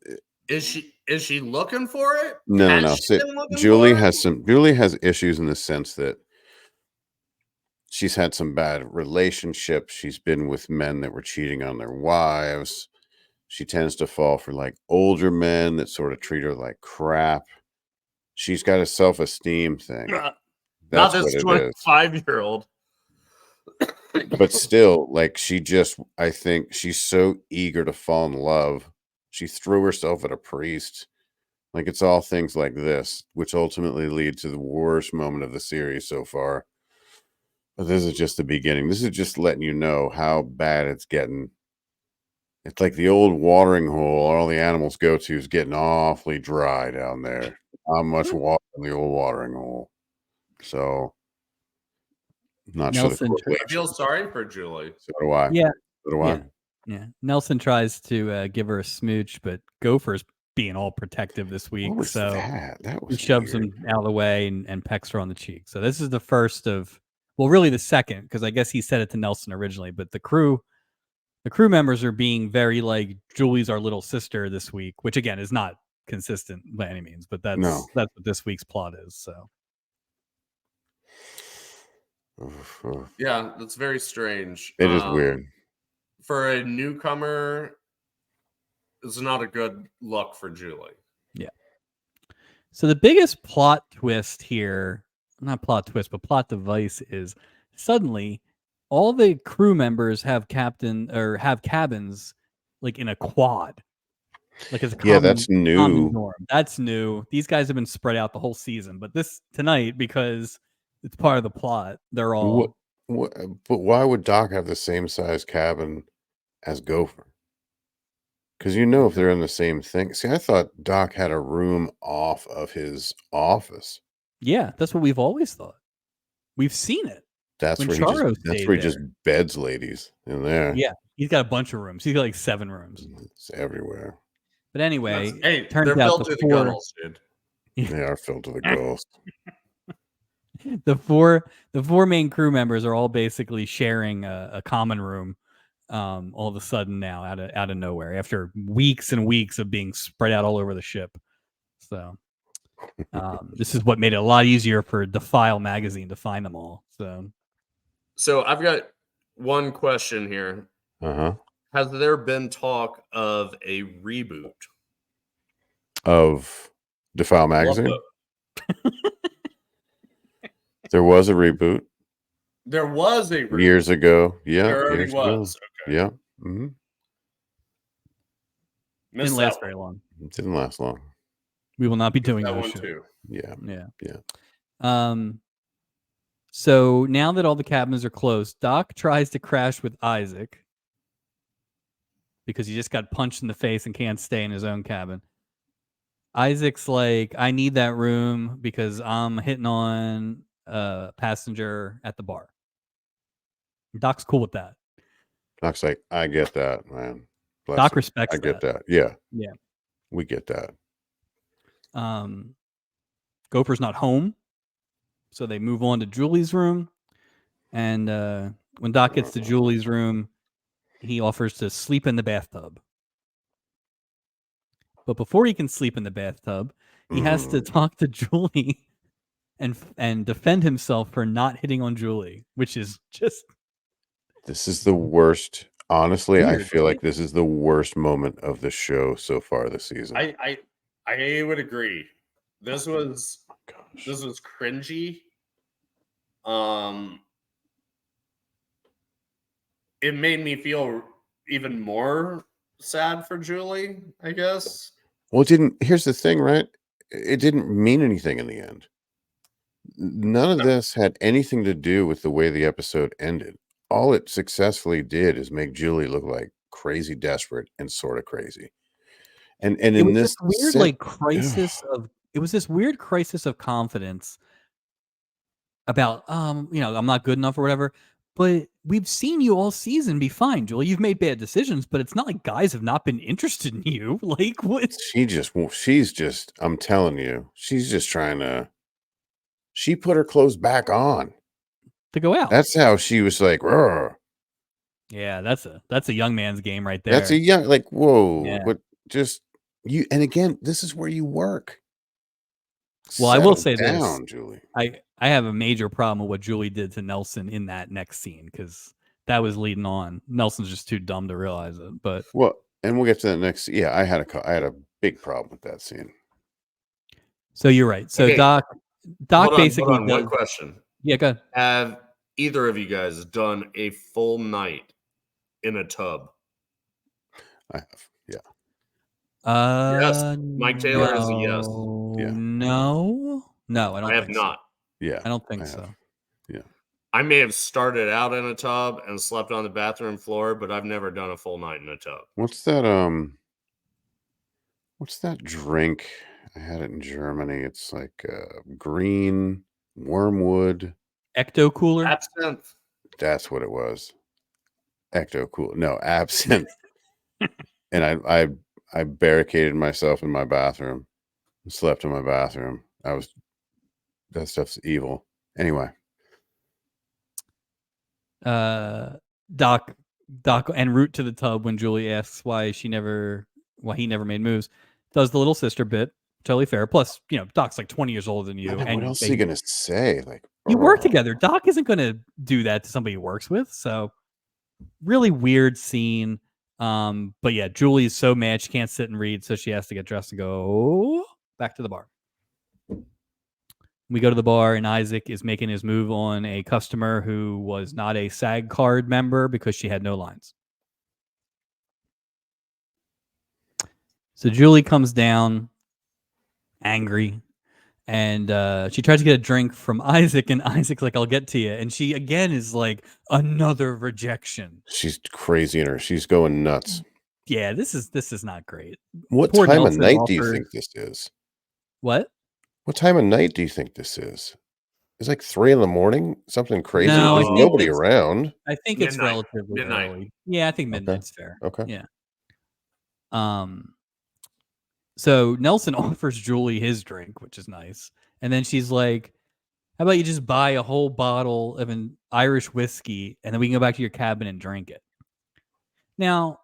is she looking for it? No. Julie has issues in the sense that she's had some bad relationships. She's been with men that were cheating on their wives. She tends to fall for like older men that sort of treat her like crap. She's got a self-esteem thing. That's not this 25-year-old. But still, like I think she's so eager to fall in love. She threw herself at a priest. Like, it's all things like this, which ultimately lead to the worst moment of the series so far. But this is just the beginning. This is just letting you know how bad it's getting. It's like the old watering hole all the animals go to is getting awfully dry down there. Not much water in the old watering hole. So, not Nelson, sure. I feel sorry for Julie. So do I. Yeah. So do I. Yeah. Nelson tries to give her a smooch, but Gopher's being all protective this week. What was so that was he shoves him out of the way and pecks her on the cheek. So this is the first of, well, really the second, because I guess he said it to Nelson originally, but the crew members are being very like, Julie's our little sister this week, which again is not consistent by any means, but that's what this week's plot is. So yeah, that's very strange. It is weird. for a newcomer, it's not a good look for Julie. Yeah. So the biggest plot twist here, not plot twist, but plot device is suddenly all the crew members have cabins like in a quad. Like as a common, that's new. Common norm. That's new. These guys have been spread out the whole season, but this tonight, because it's part of the plot, they're all. But why would Doc have the same size cabin as Gopher? Because if they're in the same thing. See, I thought Doc had a room off of his office. Yeah, that's what we've always thought. We've seen it. That's where he just beds ladies in there. Yeah, he's got a bunch of rooms. He's got like 7 rooms. It's everywhere. But anyway, turns out the girls, dude. They are filled to the ghost. The four main crew members are all basically sharing a common room. All of a sudden now, out of nowhere, after weeks and weeks of being spread out all over the ship. So, This is what made it a lot easier for Defile magazine to find them all. So I've got one question here. Uh-huh. Has there been talk of a reboot Of Defile Love magazine? Boat? There was a reboot There was a reboot. years ago. Yeah, There already years ago. was. Okay. Yeah. Mm-hmm. Didn't last very long. It didn't last long. We will not be doing That those one shows. too. Yeah. So now that all the cabins are closed, Doc tries to crash with Isaac because he just got punched in the face and can't stay in his own cabin. Isaac's like, I need that room because I'm hitting on a passenger at the bar. Doc's cool with that. Doc's like, I get that, man. Bless Doc him. respects I get that. Yeah. Yeah. We get that. Gopher's not home, so they move on to Julie's room. And when Doc gets to Julie's room, he offers to sleep in the bathtub. But before he can sleep in the bathtub, he has to talk to Julie and defend himself for not hitting on Julie, which is just... This is the worst. Honestly, I Weird, feel right? like this is the worst moment of the show so far this season. I would agree. This was Gosh. this was cringy. It made me feel even more sad for Julie, I guess. Well, here's the thing, right? It didn't mean anything in the end. None of this had anything to do with the way the episode ended. All it successfully did is make Julie look like crazy desperate and sort of crazy. And It in was this this weird crisis of... It was this weird crisis of confidence about I'm not good enough or whatever. But we've seen you all season be fine, Julie. You've made bad decisions, but it's not like guys have not been interested in you. Like, what? she's just, I'm telling you, she's just trying to, she put her clothes back on To go out. That's how she was like, "Rrr." Yeah, that's a young man's game right there. That's a young, like, whoa, Yeah. what just you, and again, this is where you work. Well, I will Settle say down, this. Julie. I have a major problem with what Julie did to Nelson in that next scene because that was leading on. Nelson's just too dumb to realize it. But Well, and we'll get to that next. Yeah, I had a big problem with that scene. so you're right. So Okay. Doc basically hold on. One question. Yeah, go ahead. Have either of you guys done a full night in a tub? I have, yeah. Yes. Mike Taylor is a yes. Yeah. No, I don't. I have think not. Yeah, I don't think I so. have. Yeah. I may have started out in a tub and slept on the bathroom floor, but I've never done a full night in a tub. What's that drink? I had it in Germany. It's like green wormwood. Ecto Cooler. Absinthe. That's what it was. Ecto Cool. No, absinthe. And I barricaded myself in my bathroom and slept in my bathroom. That stuff's evil. Anyway. Doc en route to the tub when Julie asks why he never made moves, does the little sister bit. Totally fair. Plus, Doc's like 20 years older than you. I know, and what else is he gonna say? Like, you work together. Doc isn't gonna do that to somebody he works with. So really weird scene. But yeah, Julie is so mad she can't sit and read, so she has to get dressed and go back to the bar. We go to the bar, and Isaac is making his move on a customer who was not a SAG card member because she had no lines. So Julie comes down angry, and she tries to get a drink from Isaac, and Isaac's like, I'll get to you. And she, again, is like, another rejection. She's crazy in her. She's going nuts. Yeah, this is not great. What Poor time of Nelson night do you offered- think this is? What? What time of night do you think this is? It's like 3 a.m. Something crazy. No, There's I think nobody it's- around. I think it's Midnight. relatively Midnight. early. Yeah, I think midnight's fair. Okay. Yeah. So Nelson offers Julie his drink, which is nice. And then she's like, how about you just buy a whole bottle of an Irish whiskey and then we can go back to your cabin and drink it. Now,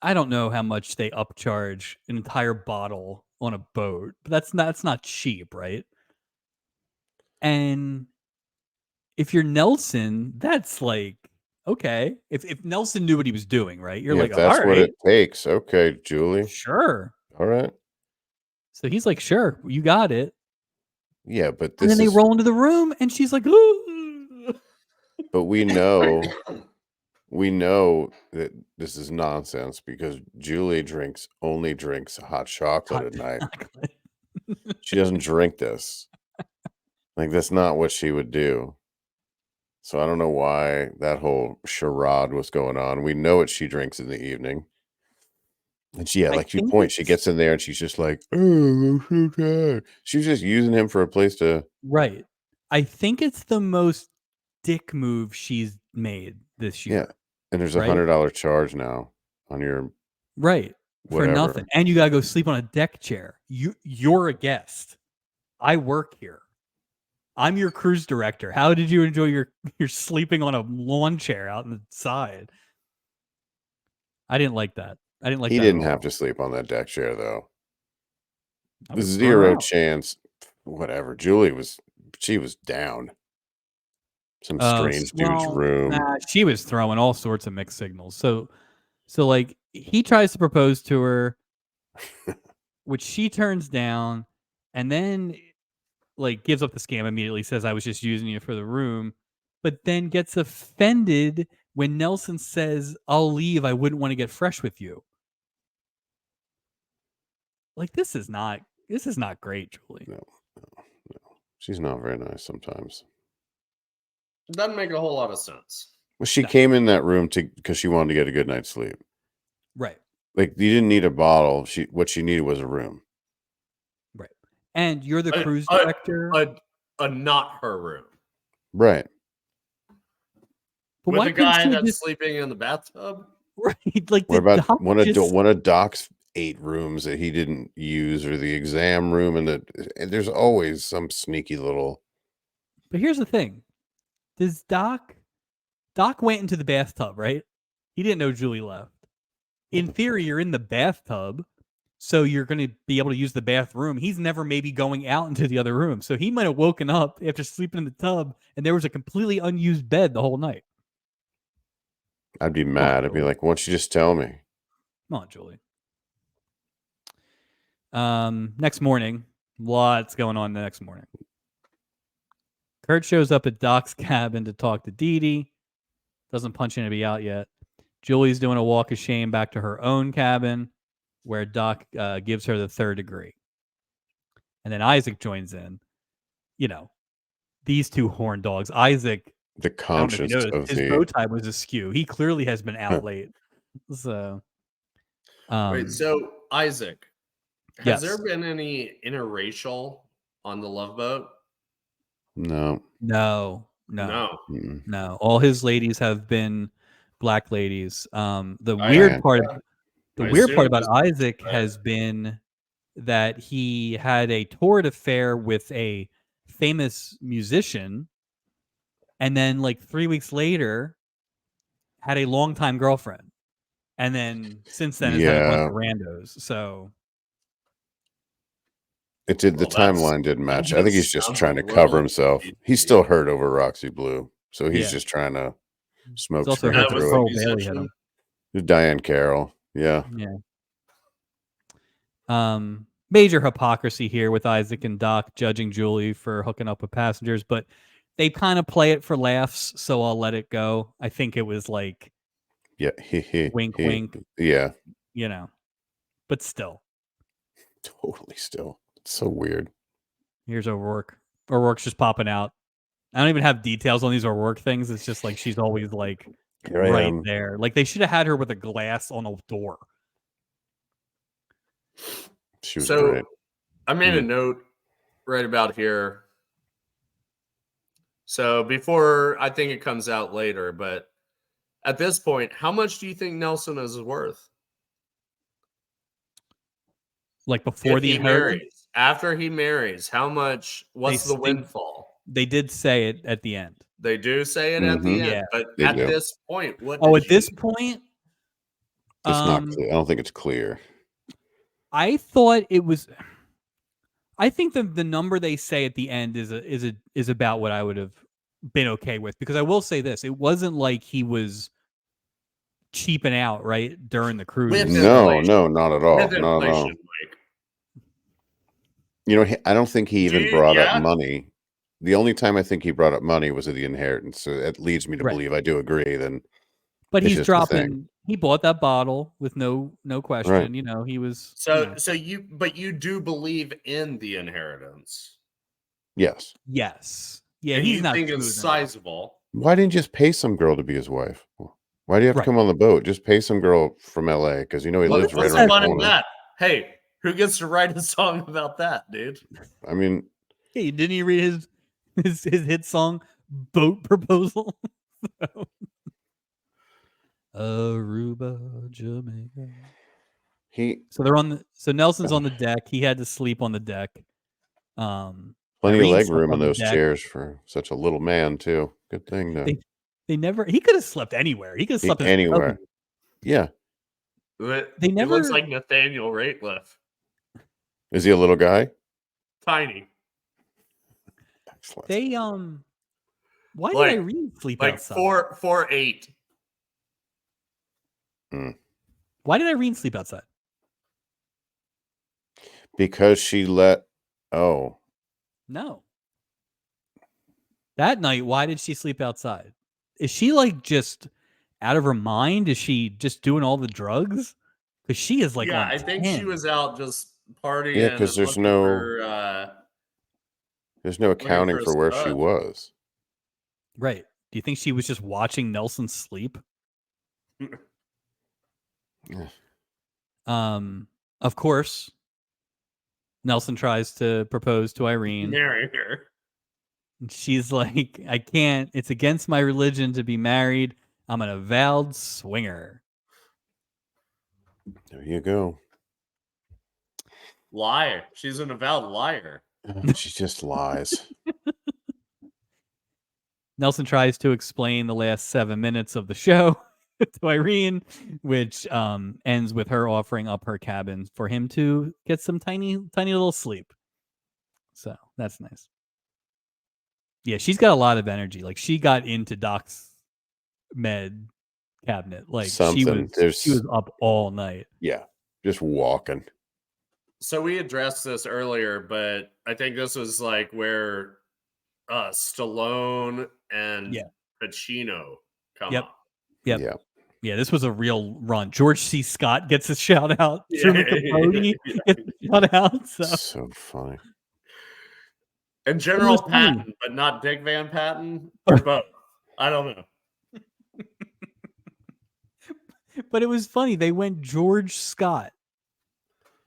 I don't know how much they upcharge an entire bottle on a boat, but that's not cheap, right? And if you're Nelson, that's like, okay. If Nelson knew what he was doing, right? You're Yeah, like, if all that's what right, it takes. Okay, Julie. sure. All right. So he's like, sure, you got it. Yeah, but And then this they is roll into the room, and she's like, ooh. but we know that this is nonsense because Julie only drinks hot chocolate at night. Chocolate. She doesn't drink this. Like that's not what she would do. So I don't know why that whole charade was going on. We know what she drinks in the evening. And she, yeah, I like you think point, she it's gets in there and she's just like, oh, I'm so tired. She's just using him for a place to, right. I think it's the most dick move she's made this yeah. year, And there's right? $100 charge now on your Right. For whatever. nothing. And you got to go sleep on a deck chair. You're a guest. I work here. I'm your cruise director. How did you enjoy your sleeping on a lawn chair out in the side? I didn't like that. I didn't like He that at didn't have all. to sleep on that deck chair though. I would have thrown her Zero out. chance. Whatever. She was down. Some strange dude's room. Nah, she was throwing all sorts of mixed signals. So like he tries to propose to her, which she turns down, and then like gives up the scam immediately, says I was just using you for the room, but then gets offended when Nelson says, I'll leave, I wouldn't want to get fresh with you. Like this is not great, Julie. No. She's not very nice sometimes. It doesn't make a whole lot of sense. Well, she No. came in that room because she wanted to get a good night's sleep. Right. Like you didn't need a bottle. What she needed was a room. Right. And you're the cruise director. A not her room. Right. But With why a couldn't guy she that's just sleeping in the bathtub? right? Like What the about doc one of just one of Doc's 8 rooms that he didn't use, or the exam room, and there's always some sneaky little. But here's the thing. Does Doc went into the bathtub, right? He didn't know Julie left. In theory, you're in the bathtub, so you're going to be able to use the bathroom. He's never maybe going out into the other room. So he might have woken up after sleeping in the tub and there was a completely unused bed the whole night. I'd be mad. I'd be like, "Why don't you just tell me?" Come on, Julie. Next morning, lots going on the next morning. Kurt shows up at Doc's cabin to talk to Dee Dee. Doesn't punch anybody out yet. Julie's doing a walk of shame back to her own cabin where Doc gives her the 3rd degree. And then Isaac joins in. You know, these two horn dogs. Isaac, The I don't know if you conscience noticed, of his the bow tie was askew. He clearly has been out late. So, Wait, so Isaac, has yes. there been any interracial on the Love Boat? no. No. Mm-mm. No. All his ladies have been black ladies. The I- weird part assume about just- Isaac has been that he had a torrid affair with a famous musician, and then like 3 weeks later had a longtime girlfriend, and then since then has had a bunch Yeah. of randos. So It did. The Well, that's- timeline didn't that match. I think he's just sounds trying a to cover little himself. cheesy. He's still hurt over Roxy Blue, so he's Yeah. just trying to smoke he's also screen hurt That that was through the Pearl it. Bailey hit musician? him. It's Diane Carroll. Yeah. Yeah. Major hypocrisy here with Isaac and Doc judging Julie for hooking up with passengers, but they kind of play it for laughs, so I'll let it go. I think it was like Yeah. wink, wink, Yeah. you know, but still. Totally still. It's so weird. Here's O'Rourke. O'Rourke's just popping out. I don't even have details on these O'Rourke things. It's just like she's always like Here I right am. there. Like they should have had her with a glass on a door. She was So great. I made a note right about here. So before, I think it comes out later, but at this point, how much do you think Nelson is worth? Like before If the he inheritance, marries, after he marries, how much? What's the windfall? they did say it at the end. They do say it at the Mhm. end, Yeah, but they at do. this point, what? Oh, did at this you- point, It's not clear. I don't think it's clear. I thought it was. I think the number they say at the end is about what I would have been okay with, because I will say this: it wasn't like he was cheaping out right during the cruise. With No, inflation. not at With all. Not at all. inflation, like, You know, I don't think he even Dude, brought up yeah. money. The only time I think he brought up money was at the inheritance. So it leads me to Right. believe I do agree. Then, But it's he's just a thing. dropping. He bought that bottle with no question. Right. You know, he was. so you do believe in the inheritance. Yes. Yes. Yeah, and he's you not think it's smoothing it. sizable. Why didn't you just pay some girl to be his wife? Why do you have Right. to come on the boat? Just pay some girl from LA because you know he lives right What's around the the fun in corner. that? Hey, who gets to write a song about that, dude? I mean, Hey, didn't he read his hit song "Boat Proposal"? Aruba, Jamaica. So they're on the. So Nelson's on the deck. He had to sleep on the deck. Plenty Irene of leg slept room on in the those deck. chairs for such a little man too. Good thing though. They never. He could have slept anywhere. He could have slept in his Anywhere. cubby. Yeah. They He looks never. like Nathaniel Rateliff. Is he a little guy? Tiny. Excellent. They Why Like- did Irene sleep Like outside? 4'8". Why did Irene sleep outside? Because she let. Oh, No. That night, why did she sleep outside? Is she like just out of her mind? Is she just doing all the drugs? Because she is like Yeah, on I think she 10. was out just partying. Yeah, 'cause and there's looking there's no accounting for for a where she stud. was. Right. Do you think she was just watching Nelson sleep? Of course, Nelson tries to propose to Irene. marry her. She's like, I can't. It's against my religion to be married. I'm an avowed swinger. There you go. Liar. She's an avowed liar. She just lies. Nelson tries to explain the last 7 minutes of the show to Irene, which ends with her offering up her cabin for him to get some tiny little sleep. So that's nice. Yeah, she's got a lot of energy. Like she got into Doc's med cabinet. Like she was up all night. Yeah, just walking. So we addressed this earlier, but I think this was like where Stallone and Pacino come up. Yep. Yeah, this was a real run. George C. Scott gets a shout out. Truman Capote gets a shout out. So funny. And General Patton, but not Dick Van Patten, or both. I don't know. But it was funny. They went George Scott.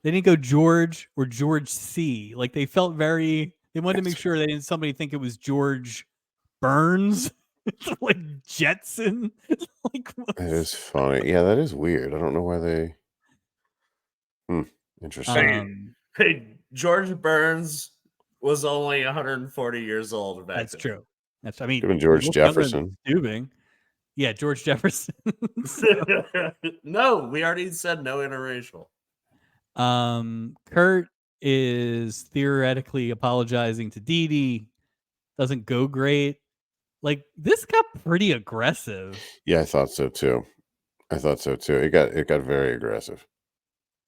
They didn't go George or George C. Like they felt very. They wanted to make sure they didn't somebody think it was George Burns, like Jetson. Like that is funny. Yeah, that is weird. I don't know why they. Interesting. Hey, George Burns was only 140 years old back That's then. true. That's. I mean, Given George Jefferson. Dubing. Yeah, George Jefferson. No, we already said no interracial. Kurt is theoretically apologizing to Dee Dee. Doesn't go great. Like this got pretty aggressive. Yeah, I thought so too. It got very aggressive.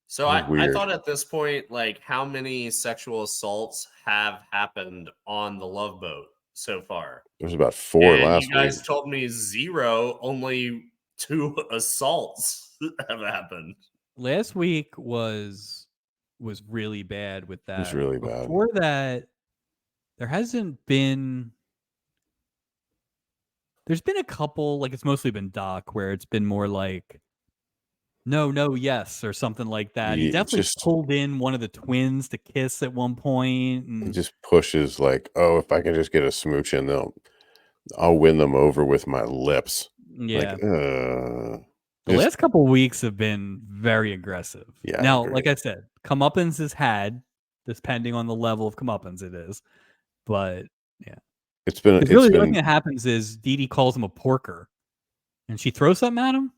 So I thought at this point, like, how many sexual assaults have happened on the Love Boat so far? There's about 4 last week. You guys told me 0. Only 2 assaults have happened. Last week was really bad with that. It was really bad. Before that, there hasn't been. There's been a couple, like it's mostly been Doc, where it's been more like no, yes, or something like that. He definitely pulled in one of the twins to kiss at one point. And he just pushes like, oh, if I can just get a smooch in, I'll win them over with my lips. Yeah. Like, the last couple of weeks have been very aggressive. Yeah. Now, like I said, comeuppance is had, depending on the level of comeuppance it is. But yeah. The thing that happens is Dee Dee calls him a porker. And she throws something at him?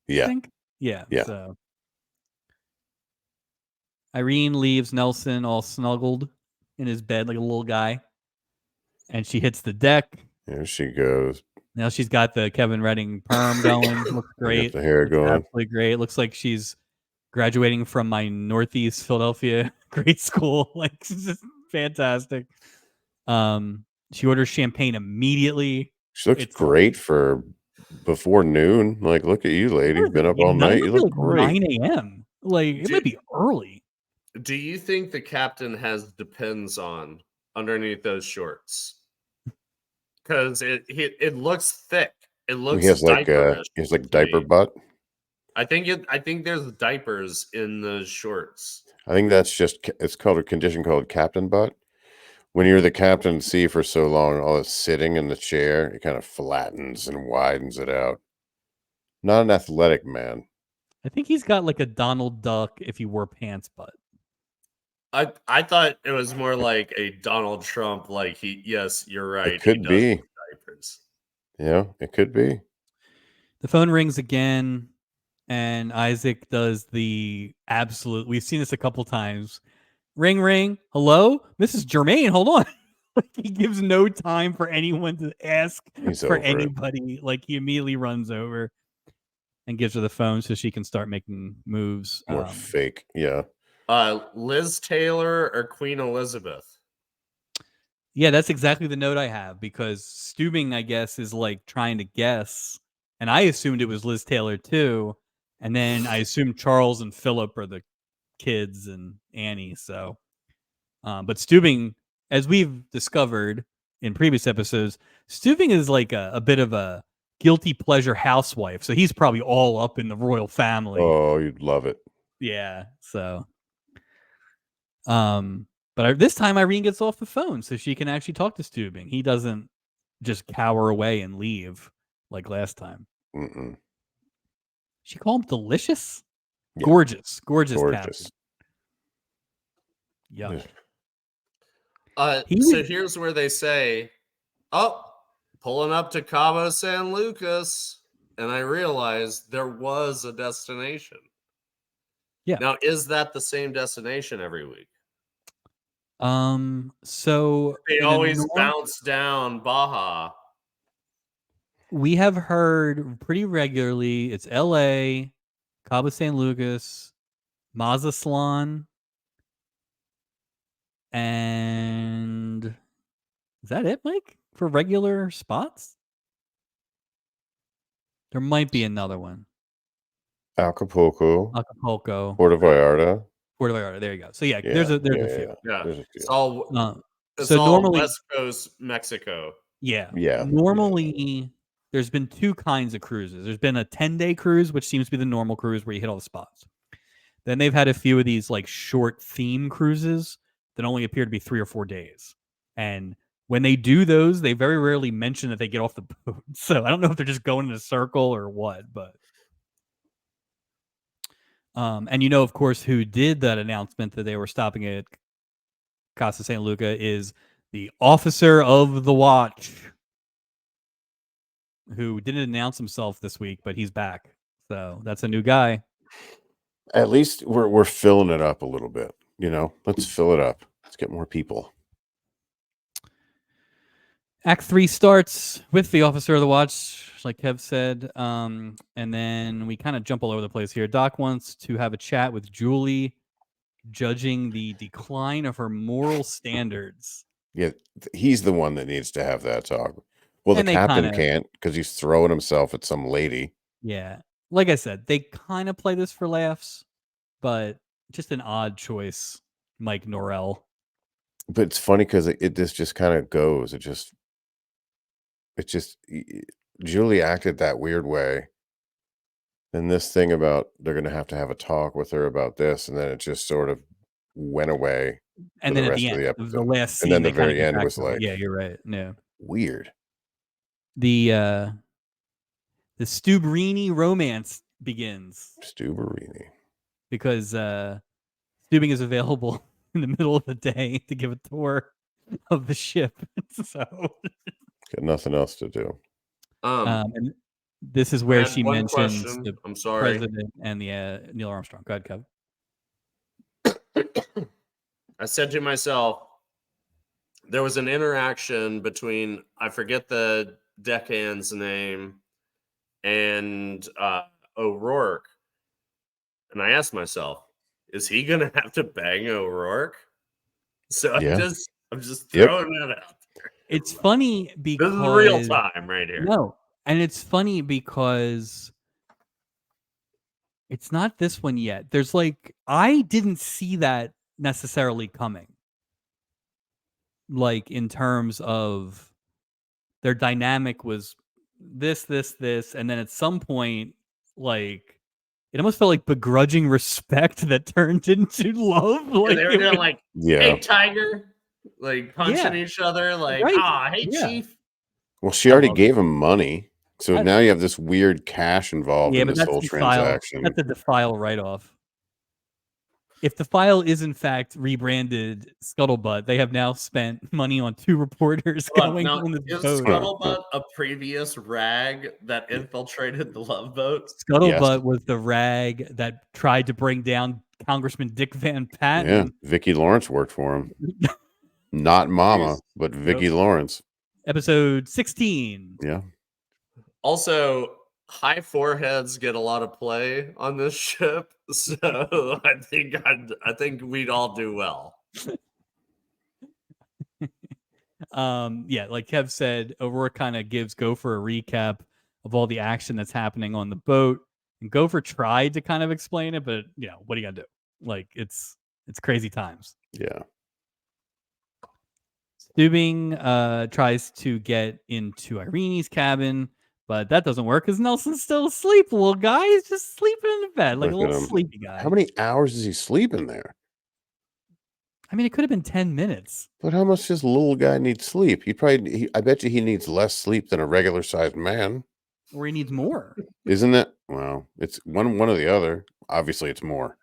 Yeah. I think? Yeah. So Irene leaves Nelson all snuggled in his bed like a little guy. And she hits the deck. There she goes. Now she's got the Kevin Redding perm going. Looks Got great. the hair Looks going. absolutely great. Looks like she's graduating from my Northeast Philadelphia grade school. Like, she's just fantastic. She orders champagne immediately. She looks It's great for before noon. Like, look at you, lady. what is Been it, up all like night. You look like great. 9 a.m. Like, it might be early. Do you think the captain has Depends on underneath those shorts? Because it looks thick. It looks He has like diaper me. butt. I think there's diapers in those shorts. I think that's just, it's called a condition called captain butt. When you're the captain at sea for so long, all that sitting in the chair, it kind of flattens and widens it out. Not an athletic man. I think he's got like a Donald Duck if he wore pants butt. I thought it was more like a Donald Trump, like yes, you're right. It could be. Diapers. Yeah, it could be. The phone rings again, and Isaac does the absolute. We've seen this a couple times. Ring, ring. Hello, Mrs. Germain. Hold on. Like, he gives no time for anyone to ask He's for over it. anybody. Like, he immediately runs over and gives her the phone so she can start making moves. More fake. Yeah. Liz Taylor or Queen Elizabeth? Yeah, that's exactly the note I have, because Steubing, I guess, is like trying to guess, and I assumed it was Liz Taylor too, and then I assumed Charles and Philip are the kids and Annie. So, but Steubing, as we've discovered in previous episodes, Steubing is like a bit of a guilty pleasure housewife, so he's probably all up in the royal family. Oh, you'd love it. Yeah. So, but this time Irene gets off the phone so she can actually talk to Steubing. He doesn't just cower away and leave like last time. Mm-mm. She called him delicious? Yeah. Gorgeous captain. Yeah. So here's where they say, oh, pulling up to Cabo San Lucas. And I realized there was a destination. Yeah. Now, is that the same destination every week? So they always bounce down Baja. We have heard pretty regularly it's LA, Cabo San Lucas, Mazatlan, and is that it, Mike? For regular spots? There might be another one. Acapulco. Puerto Vallarta. There you go. So yeah, there's a few. Yeah. There's a few. It's all normally West Coast Mexico. Yeah. Normally there's been two kinds of cruises. There's been a 10-day cruise, which seems to be the normal cruise where you hit all the spots. Then they've had a few of these like short theme cruises that only appear to be 3 or 4 days. And when they do those, they very rarely mention that they get off the boat. So I don't know if they're just going in a circle or what, but and you know, of course, who did that announcement that they were stopping at Casa San Luca is the officer of the watch, who didn't announce himself this week, but he's back. So that's a new guy. At least we're filling it up a little bit. You know, let's fill it up. Let's get more people. Act 3 starts with the officer of the watch, like Kev said, and then we kind of jump all over the place here. Doc wants to have a chat with Julie, judging the decline of her moral standards. Yeah, he's the one that needs to have that talk. Well, and the captain can't because he's throwing himself at some lady. Yeah, like I said, they kind of play this for laughs, but just an odd choice, Mike Norrell. But it's funny because this just kind of goes. Julie acted that weird way. And this thing about they're going to have a talk with her about this, and then it just sort of went away. And then at the end, the last scene, and then the very end was like, yeah, you're right. No, weird. The Stuberini romance begins. Stuberini, because Steubing is available in the middle of the day to give a tour of the ship. So got nothing else to do. And this is where she mentions the president and the Neil Armstrong. Go ahead, Kev. I said to myself, there was an interaction between, I forget the deckhand's name, and O'Rourke. And I asked myself, is he going to have to bang O'Rourke? So Yeah. I'm just Yep. throwing that out there. It's funny because This is real time right here. No, and it's funny because it's not this one yet. There's like I didn't see that necessarily coming. Like in terms of their dynamic was this, and then at some point, like it almost felt like begrudging respect that turned into love. Like And they were it doing was- like, Yeah. hey, Tiger, like punching Yeah. each other, like, Right. hey, Yeah. Chief. Well, she I already love gave him money, so I- now you have this weird cash involved yeah, in but this that's whole defile. transaction. That's a defile write-off. If the file is in fact rebranded Scuttlebutt, they have now spent money on 2 reporters going Now, on this is boat. Scuttlebutt a previous rag that infiltrated the Love Boat? Scuttlebutt was the rag that tried to bring down Congressman Dick Van Yeah, Patten. Vicki Lawrence worked for him. Not Mama, Jeez. but Vicki Lawrence. Episode 16. Yeah. Also, high foreheads get a lot of play on this ship, so I think we'd all do well. Yeah, like Kev said, O'Rourke kind of gives Gopher a recap of all the action that's happening on the boat. And Gopher tried to kind of explain it, but what are you gonna do? Like it's crazy times. Yeah. Steubing tries to get into Irene's cabin, but that doesn't work because Nelson's still asleep. Little guy, he's just sleeping in the bed like Look a at little him. sleepy guy. How many hours does he sleep in there? I mean, it could have been 10 minutes. But how much does little guy need sleep? I bet you he needs less sleep than a regular sized man. Or he needs more. Isn't it? Well, it's one or the other. Obviously, it's more.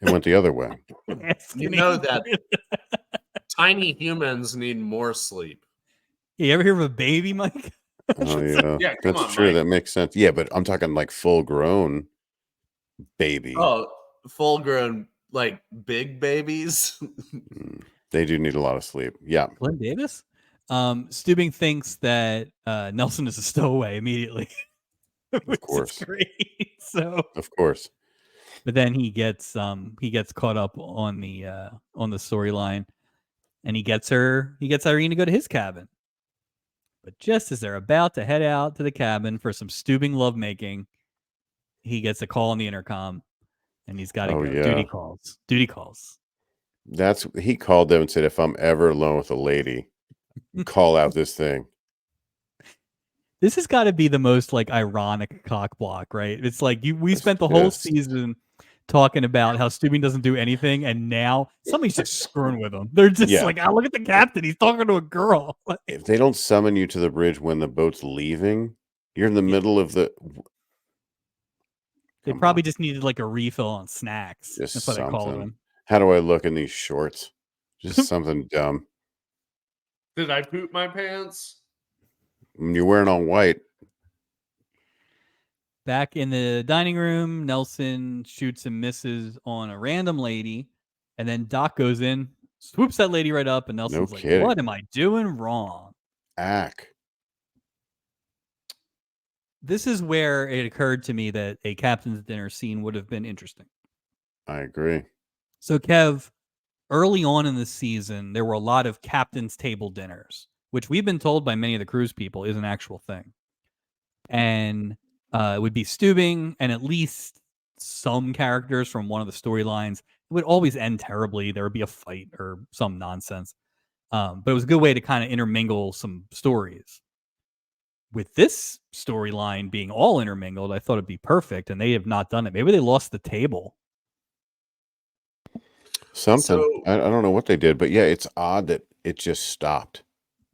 It went the other way. You know that tiny humans need more sleep. You ever hear of a baby, Mike? Oh yeah, Yeah, come that's on, true. Mike. That makes sense. Yeah, but I'm talking like full grown baby. Oh, full grown, like big babies. They do need a lot of sleep. Yeah. Glenn Davis? Steubing thinks that Nelson is a stowaway immediately. Which course. is great. So Of course. but then he gets caught up on the storyline, and he gets Irene to go to his cabin. But just as they're about to head out to the cabin for some Steubing lovemaking, he gets a call on the intercom, and he's got to go. Yeah. Duty calls. He called them and said, if I'm ever alone with a lady, call out this thing. This has got to be the most like ironic cock block, right? It's like we spent the whole season talking about how Steubing doesn't do anything, and now somebody's just screwing with him. They're just like, look at the captain. He's talking to a girl. If they don't summon you to the bridge when the boat's leaving, you're in the middle of the... They probably just needed like a refill on snacks. Just That's what I called something. them. How do I look in these shorts? Just something dumb. Did I poop my pants? You're wearing all white. Back in the dining room, Nelson shoots and misses on a random lady, and then Doc goes in, swoops that lady right up, and Nelson's like, kidding. what am I doing wrong? This is where it occurred to me that a captain's dinner scene would have been interesting. I agree. So, Kev, early on in the season, there were a lot of captain's table dinners, which we've been told by many of the cruise people is an actual thing. And it would be Steubing and at least some characters from one of the storylines. It would always end terribly. There would be a fight or some nonsense. But it was a good way to kind of intermingle some stories. With this storyline being all intermingled, I thought it'd be perfect, and they have not done it. Maybe they lost the table. Something. I don't know what they did, but yeah, it's odd that it just stopped.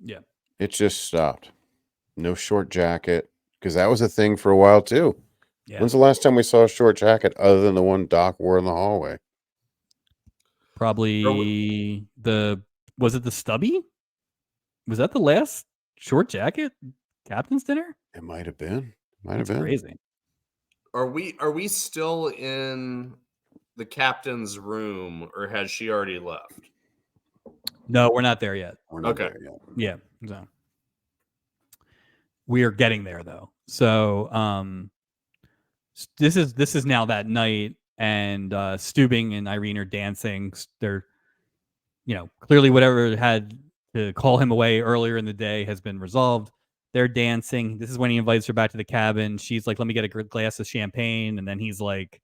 Yeah. It just stopped. No short jacket, because that was a thing for a while too. Yeah. When's the last time we saw a short jacket other than the one Doc wore in the hallway? Probably was it the stubby? Was that the last short jacket captain's dinner? It might have been. That's crazy. Are we still in the captain's room, or has she already left? No, we're not there yet. We're not Okay. there yet. Yeah. So we are getting there though. So this is now that night, and Stubing and Irene are dancing. They're, clearly whatever had to call him away earlier in the day has been resolved. They're dancing. This is when he invites her back to the cabin. She's like, "Let me get a glass of champagne," and then he's like,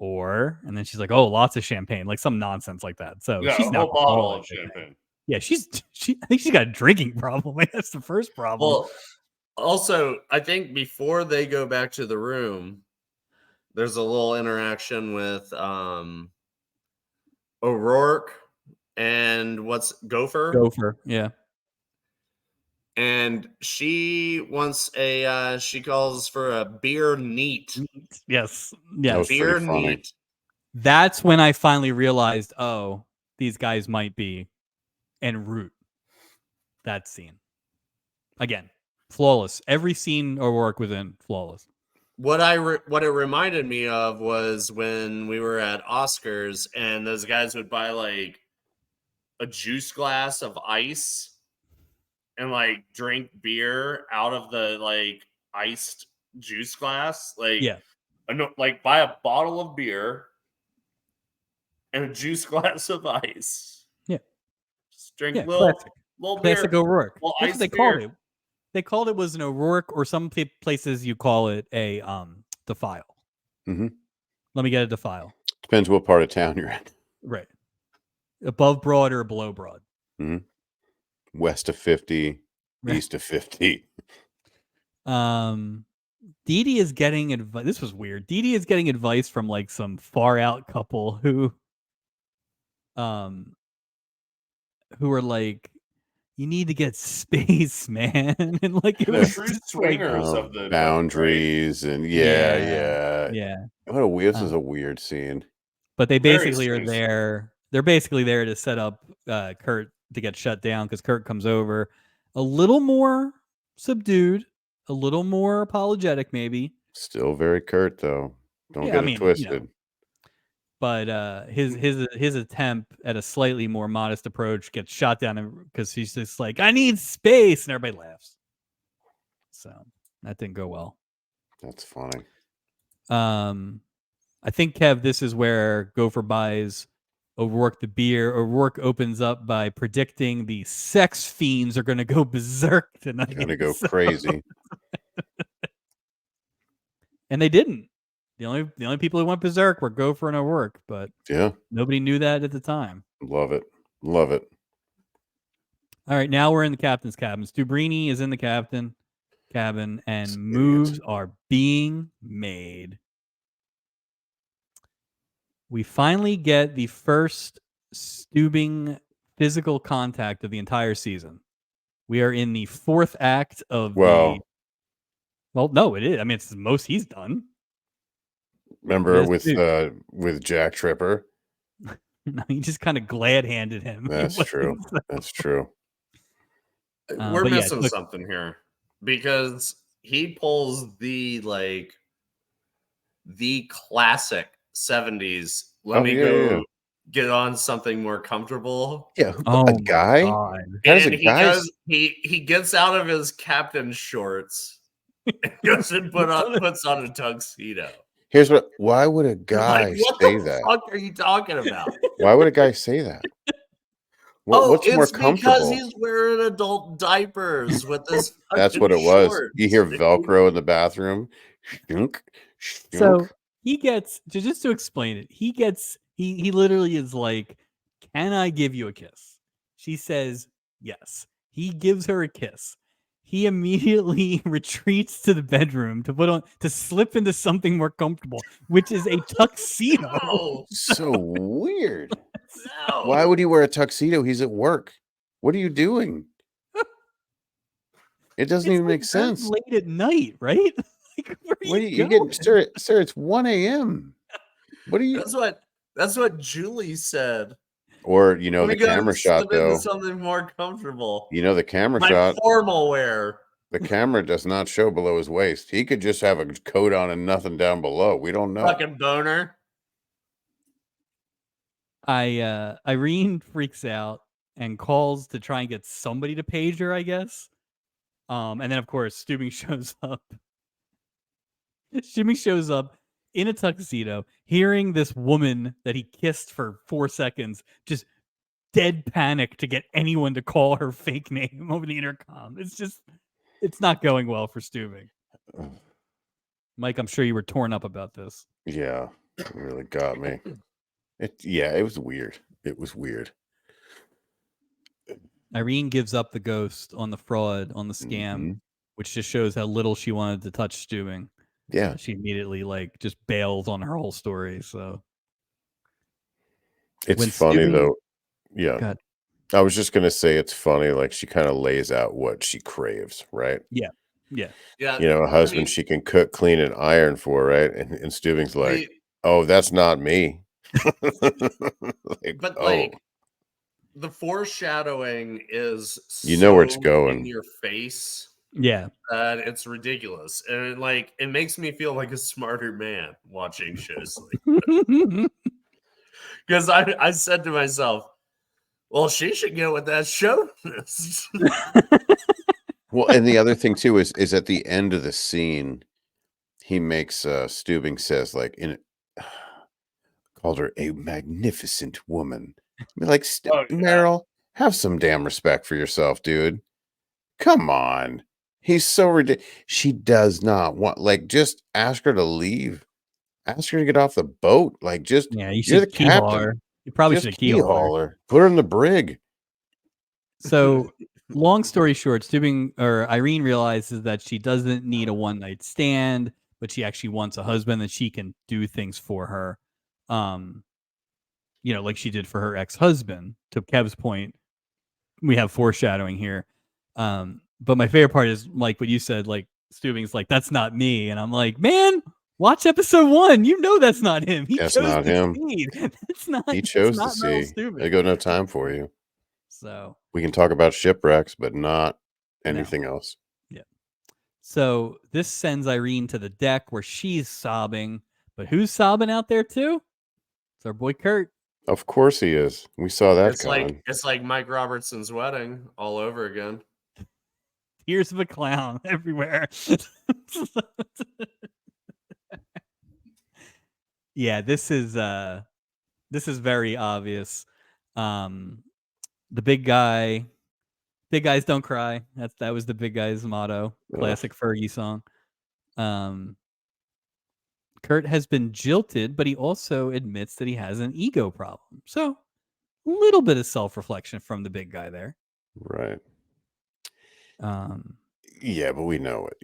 and then she's like, "Oh, lots of champagne," like some nonsense like that. So Yeah, she's a an whole bottle alcoholic, of I think. champagne. Yeah, I think she's got a drinking problem. Like, that's the first problem. Well, also, I think before they go back to the room, there's a little interaction with O'Rourke and what's Gopher, Gopher, yeah. and she wants she calls for a beer neat. Yes, That was yes. Beer pretty funny. neat. That's when I finally realized, oh, these guys might be en route. That scene. Again, flawless. Every scene O'Rourke was in, flawless. What it reminded me of was when we were at Oscars and those guys would buy like a juice glass of ice and like drink beer out of the like iced juice glass. Like, Yeah. like buy a bottle of beer and a juice glass of ice. Yeah. Just drink Yeah, little classic beer. O'Rourke. Little That's what iced they called beer. it. They called it was an O'Rourke, or some places you call it a defile. Mm-hmm. Let me get a defile. Depends what part of town you're in. Right. Above Broad or below Broad. Mm-hmm. West of 50, Right. east of 50. Dee Dee is getting advice. This was weird. Dee Dee is getting advice from like some far out couple who are like, "You need to get space, man," and like it The was true just like, swingers of the boundaries and yeah. What a weird. This is a weird scene. But they Very basically are strange. there. They're basically there to set up Kurt to get shut down, because Kurt comes over a little more subdued, a little more apologetic, maybe. Still very curt though. Don't Yeah, get I it mean, twisted. But his attempt at a slightly more modest approach gets shot down because he's just like, "I need space," and everybody laughs. So that didn't go well. That's funny. I think, Kev, this is where Gopher buys O'Rourke the beer. O'Rourke opens up by predicting the sex fiends are going to go berserk tonight. Gonna go crazy. And they didn't. The only people who went berserk were Gopher and O'Rourke, but Yeah. nobody knew that at the time. Love it. Love it. All right, now we're in the captain's cabin. Stubrini is in the cabin, and moves are being made. We finally get the first Stubing physical contact of the entire season. We are in the fourth act of no, it is. I mean, it's the most he's done. Remember with Jack Tripper? No, he just kind of glad-handed him. That's true. That's true. We're missing something here, because he pulls the classic 70s. Let me go get on something more comfortable. Yeah, a guy. He gets out of his captain's shorts and goes and puts on a tuxedo. Why would a guy say that? What the fuck are you talking about? Why would a guy say that? What's more comfortable? Because he's wearing adult diapers with this. That's what it was. You hear Velcro in the bathroom. So he gets, just to explain it, he literally is like, "Can I give you a kiss?" She says yes. He gives her a kiss. He immediately retreats to the bedroom to slip into something more comfortable, which is a tuxedo. No. So weird. No. Why would he wear a tuxedo? He's at work. What are you doing? It doesn't even make sense. Late at night, right? Like, where are you getting, sir? It's 1 a.m. What are you? That's what Julie said. Or the camera shot though. Something more comfortable. The camera shot. Formal wear. The camera does not show below his waist. He could just have a coat on and nothing down below. We don't know. Fucking boner. Irene freaks out and calls to try and get somebody to page her, I guess. And then of course Steubing shows up. Steubing shows up in a tuxedo, hearing this woman that he kissed for 4 seconds just dead panic to get anyone to call her fake name over the intercom. It's not going well for Steubing. Mike, I'm sure you were torn up about this. Yeah, it really got me. It was weird. It was weird. Irene gives up the ghost on the fraud, on the scam, which just shows how little she wanted to touch Steubing. Yeah. She immediately just bails on her whole story. So it's when funny Steubing- though. Yeah. God. I was just gonna say it's funny, like she kind of lays out what she craves, right? Yeah. A husband she can cook, clean, and iron for, right? And Steubing's like, oh, that's not me. The foreshadowing is where it's going in your face. Yeah. That it's ridiculous. And it makes me feel like a smarter man watching shows like that. Because I said to myself, well, she should get with that show. Well, and the other thing too is at the end of the scene, he makes Steubing says called her a magnificent woman. Meryl, have some damn respect for yourself, dude. Come on. He's so ridiculous. She does not want, just ask her to leave. Ask her to get off the boat. You're the captain. You probably should keyhaul her. Put her in the brig. So, long story short, Irene realizes that she doesn't need a one-night stand, but she actually wants a husband that she can do things for her. Like she did for her ex-husband. To Kev's point, we have foreshadowing here. But my favorite part is what you said, Steubing's that's not me. And I'm like, man, watch episode 1. You know that's not him. That's not him. He chose to see. They go, no time for you. So we can talk about shipwrecks, but not anything else. Yeah. So this sends Irene to the deck where she's sobbing. But who's sobbing out there too? It's our boy Kurt. Of course he is. We saw that coming. It's like Mike Robertson's wedding all over again. Tears of a clown everywhere. Yeah, this is very obvious. The big guys don't cry. That was the big guy's motto. Classic Fergie song. Kurt has been jilted, but he also admits that he has an ego problem. So a little bit of self-reflection from the big guy there. Right. Yeah, but we know it,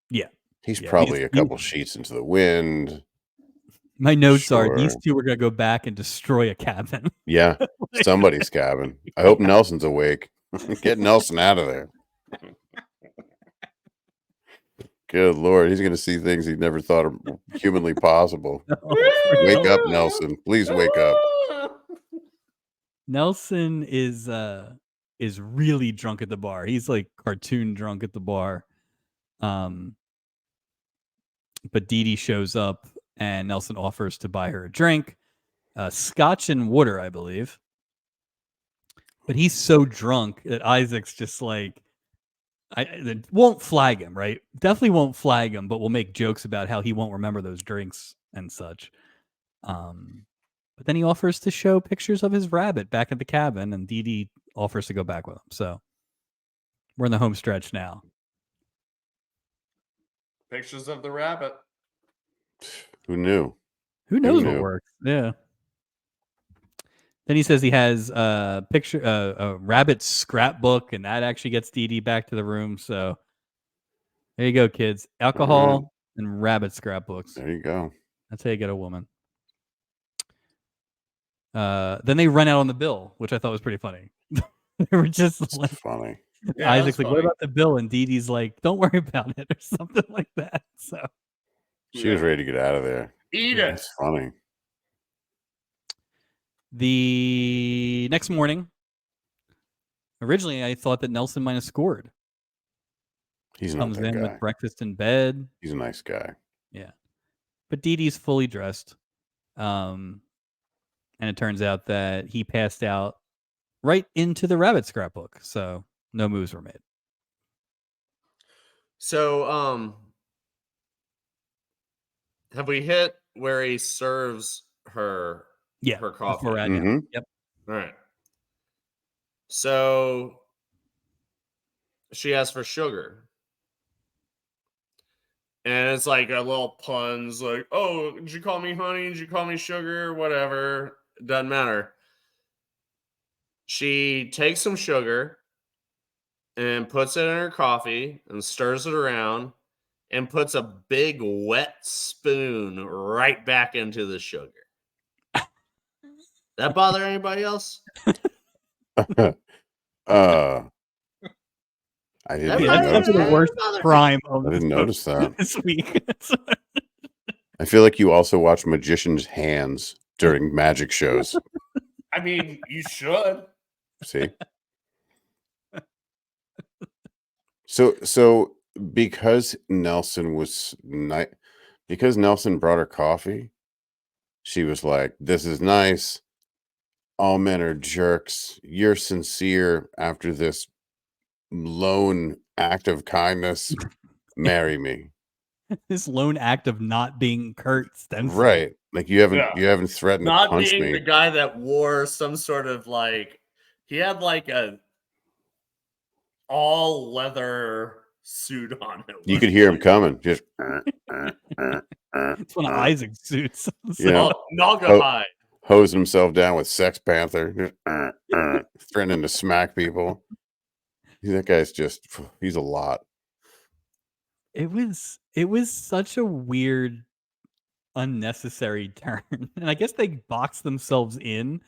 Yeah. He's probably a couple sheets into the wind. My notes are these two are going to go back and destroy a cabin. Yeah, somebody's cabin. I hope Nelson's awake. Get Nelson out of there. Good Lord, he's going to see things he never thought are humanly possible. Wake up, Nelson. Please wake up. Nelson is really drunk at the bar. He's cartoon drunk at the bar. But Dee Dee shows up and Nelson offers to buy her a drink, scotch and water, I believe. But he's so drunk that Isaac's just won't flag him, right? Definitely won't flag him, but we'll make jokes about how he won't remember those drinks and such. But then he offers to show pictures of his rabbit back at the cabin, and Dee Dee offers to go back with him. So we're in the home stretch now. Pictures of the rabbit. Who knew? Who knows what works? Yeah. Then he says he has a rabbit scrapbook, and that actually gets Dee Dee back to the room. So there you go, kids. Alcohol and rabbit scrapbooks. There you go. That's how you get a woman. Then they run out on the bill, which I thought was pretty funny. They were just funny. Yeah, Isaac's like, what about the bill? And Dee Dee's like, don't worry about it, or something like that. So she was ready to get out of there. Eat it. It's funny. The next morning, originally I thought that Nelson might have scored. He's not Comes that in guy. with breakfast in bed. He's a nice guy. Yeah. But Dee Dee's fully dressed. And And it turns out that he passed out right into the rabbit scrapbook. So no moves were made. So, have we hit where he serves her Yeah. her Before coffee? we're at Mhm. Yep. All right. So she asks for sugar. And it's like a little puns like, oh, did you call me honey? Did you call me sugar? Whatever. Doesn't matter. She takes some sugar and puts it in her coffee and stirs it around and puts a big wet spoon right back into the sugar. That bother anybody else? uh, I didn't Yeah, that's notice probably the that. worst crime of I didn't notice that. this week. I feel like you also watch Magician's Hands during magic shows. I mean, you should. See? So because Nelson was because Nelson brought her coffee, she was like, "This is nice. All men are jerks. You're sincere after this lone act of kindness. Marry me." This lone act of not being Kurt Stenson. Right. Like you haven't threatened to Not punch being me. the guy that wore some sort of like, he had like a all leather suit on it. You could hear him coming. Just It's one of Isaac's suits. you know, Naugahyde. hosing himself down with Sex Panther, just, threatening to smack people. That guy's he's a lot. It was such a weird, unnecessary turn. And I guess they boxed themselves in,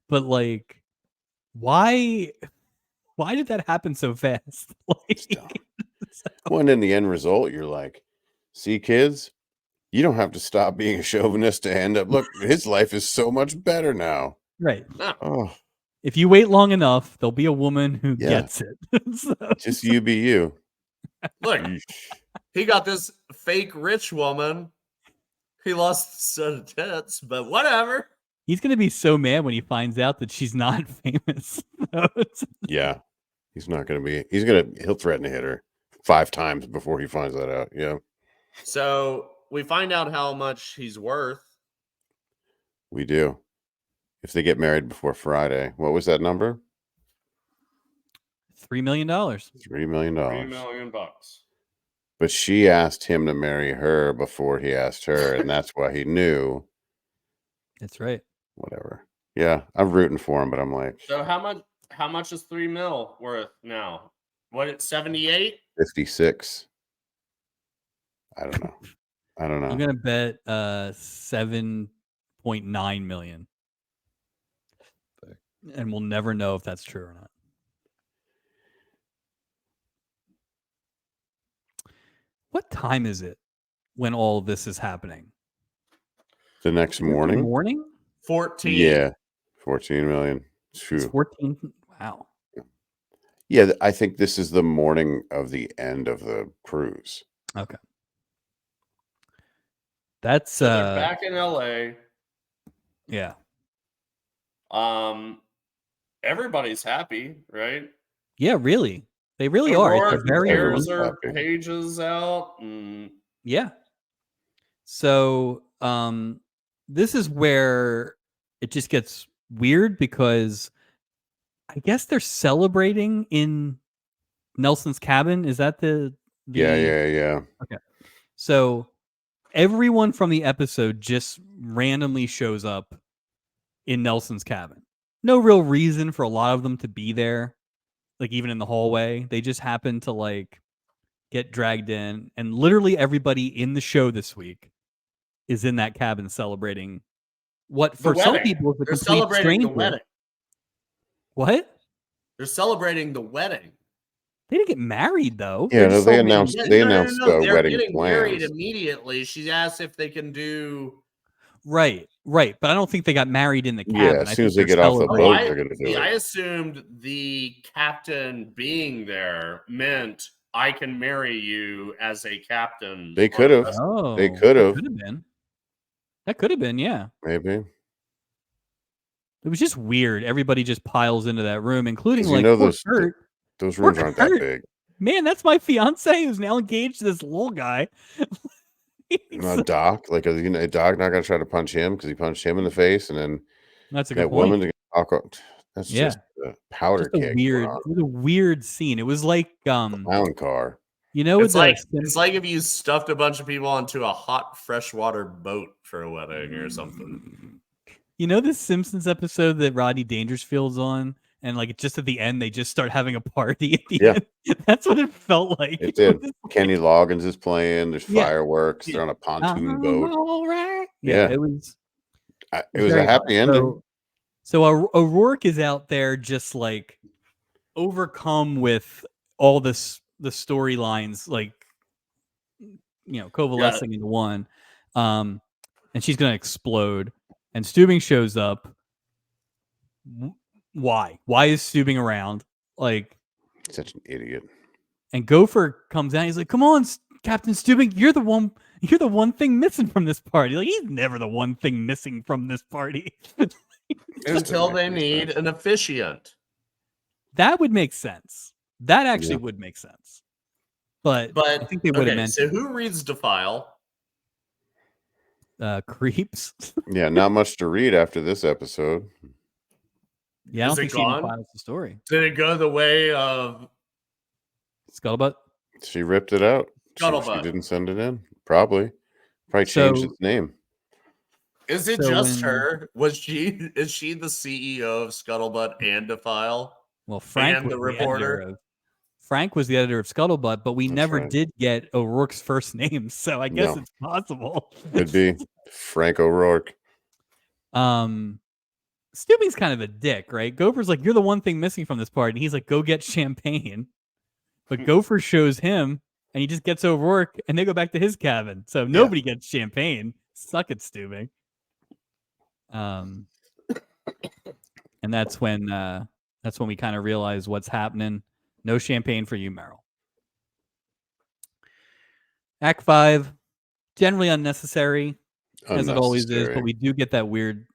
but like, why did that happen so fast? Like, Well, and in the end result, you're like, see, kids, you don't have to stop being a chauvinist to end up. Look, his life is so much better now. right. Oh, If you wait long enough, there'll be a woman who Yeah. gets it. just you be you. Look, he got this fake rich woman. He lost a set of tits, but whatever. He's gonna be so mad when he finds out that she's not famous. Yeah, he's not gonna be. He'll threaten to hit her 5 times before he finds that out. Yeah, So we find out how much he's worth. we do. If they get married before Friday, what was that number? $3 million. $3 million. $3 million. But she asked him to marry her before he asked her, and that's why he knew. That's right. Whatever. Yeah, I'm rooting for him, but I'm like, So how much is 3 mil worth now? What, it's 78? 56. I don't know. I'm gonna bet 7.9 million. And we'll never know if that's true or not. What time is it when all this is happening? The next Is it the morning? morning? 14. Yeah, 14 million. It's Phew. 14. Wow. Yeah, I think this is the morning of the end of the cruise. Okay. That's So they're back in LA. yeah. Everybody's happy, right? Yeah, really. They really are. It's a Aurora very tears her happy. pages out. And yeah. So this is where it just gets weird because I guess they're celebrating in Nelson's cabin. Is that the Yeah. Okay. So everyone from the episode just randomly shows up in Nelson's cabin. No real reason for a lot of them to be there. Like even in the hallway, they just happen to like get dragged in, and literally everybody in the show this week is in that cabin celebrating what for some people is a They're complete celebrating stranger. the wedding. What? They're celebrating the wedding. They didn't get married though. Yeah, no, they No, announced They're wedding getting plans. married immediately. She asked if they can do. Right. But I don't think they got married in the cabin. Yeah, as soon as they get off the boat, they're going to do I it. assumed the captain being there meant I can marry you as a captain. They could have. Oh, They could have. That could have been. Yeah. Maybe. It was just weird. Everybody just piles into that room, including 'Cause like poor Kurt. those Poor rooms aren't that Kurt. big. Man, that's my fiance who's now engaged to this little guy. Doc, like, Doc not gonna try to punch him because he punched him in the face, and then That's a good that point. woman. That's Yeah, just a powder just a keg going weird. on. It was a weird scene. It was like Clown car. you know, It's like the it's like if you stuffed a bunch of people onto a hot freshwater boat for a wedding or something. You know the Simpsons episode that Rodney Dangerfield's on, and like just at the end they just start having a party at the Yeah. end. That's what it felt like. It did. Kenny Loggins is playing. There's Yeah. fireworks. They're on a pontoon boat. All right. Yeah. It was. It was a happy ending. So O'Rourke is out there just like overcome with all the storylines, like coalescing into one, and she's gonna explode. And Steubing shows up. Why is Steubing around? Like, such an idiot. And Gopher comes out. He's like, "Come on, Captain Steubing, you're the one thing missing from this party." Like, he's never the one thing missing from this party. Until they need an officiant. That would make sense. That actually would make sense. But I think they would have meant. So who reads Defile? Creeps. Yeah, not much to read after this episode. Yeah, I don't think she even files the story. Did it go the way of Scuttlebutt? She ripped it out. Scuttlebutt. She didn't send it in. Probably changed its name. Is it just her? Is she the CEO of Scuttlebutt and Defile? Well, Frank and was the reporter. Frank was the editor of Scuttlebutt, but we never did get O'Rourke's first name, so I guess it's possible. Could be Frank O'Rourke. Steubing's kind of a dick, right? Gopher's like, "You're the one thing missing from this party." And he's like, "Go get champagne." But Gopher shows him, and he just gets O'Rourke, and they go back to his cabin. So nobody gets champagne. Suck it, Steubing. And that's when we kind of realize what's happening. No champagne for you, Meryl. Act 5, generally unnecessary, as it always is, but we do get that weird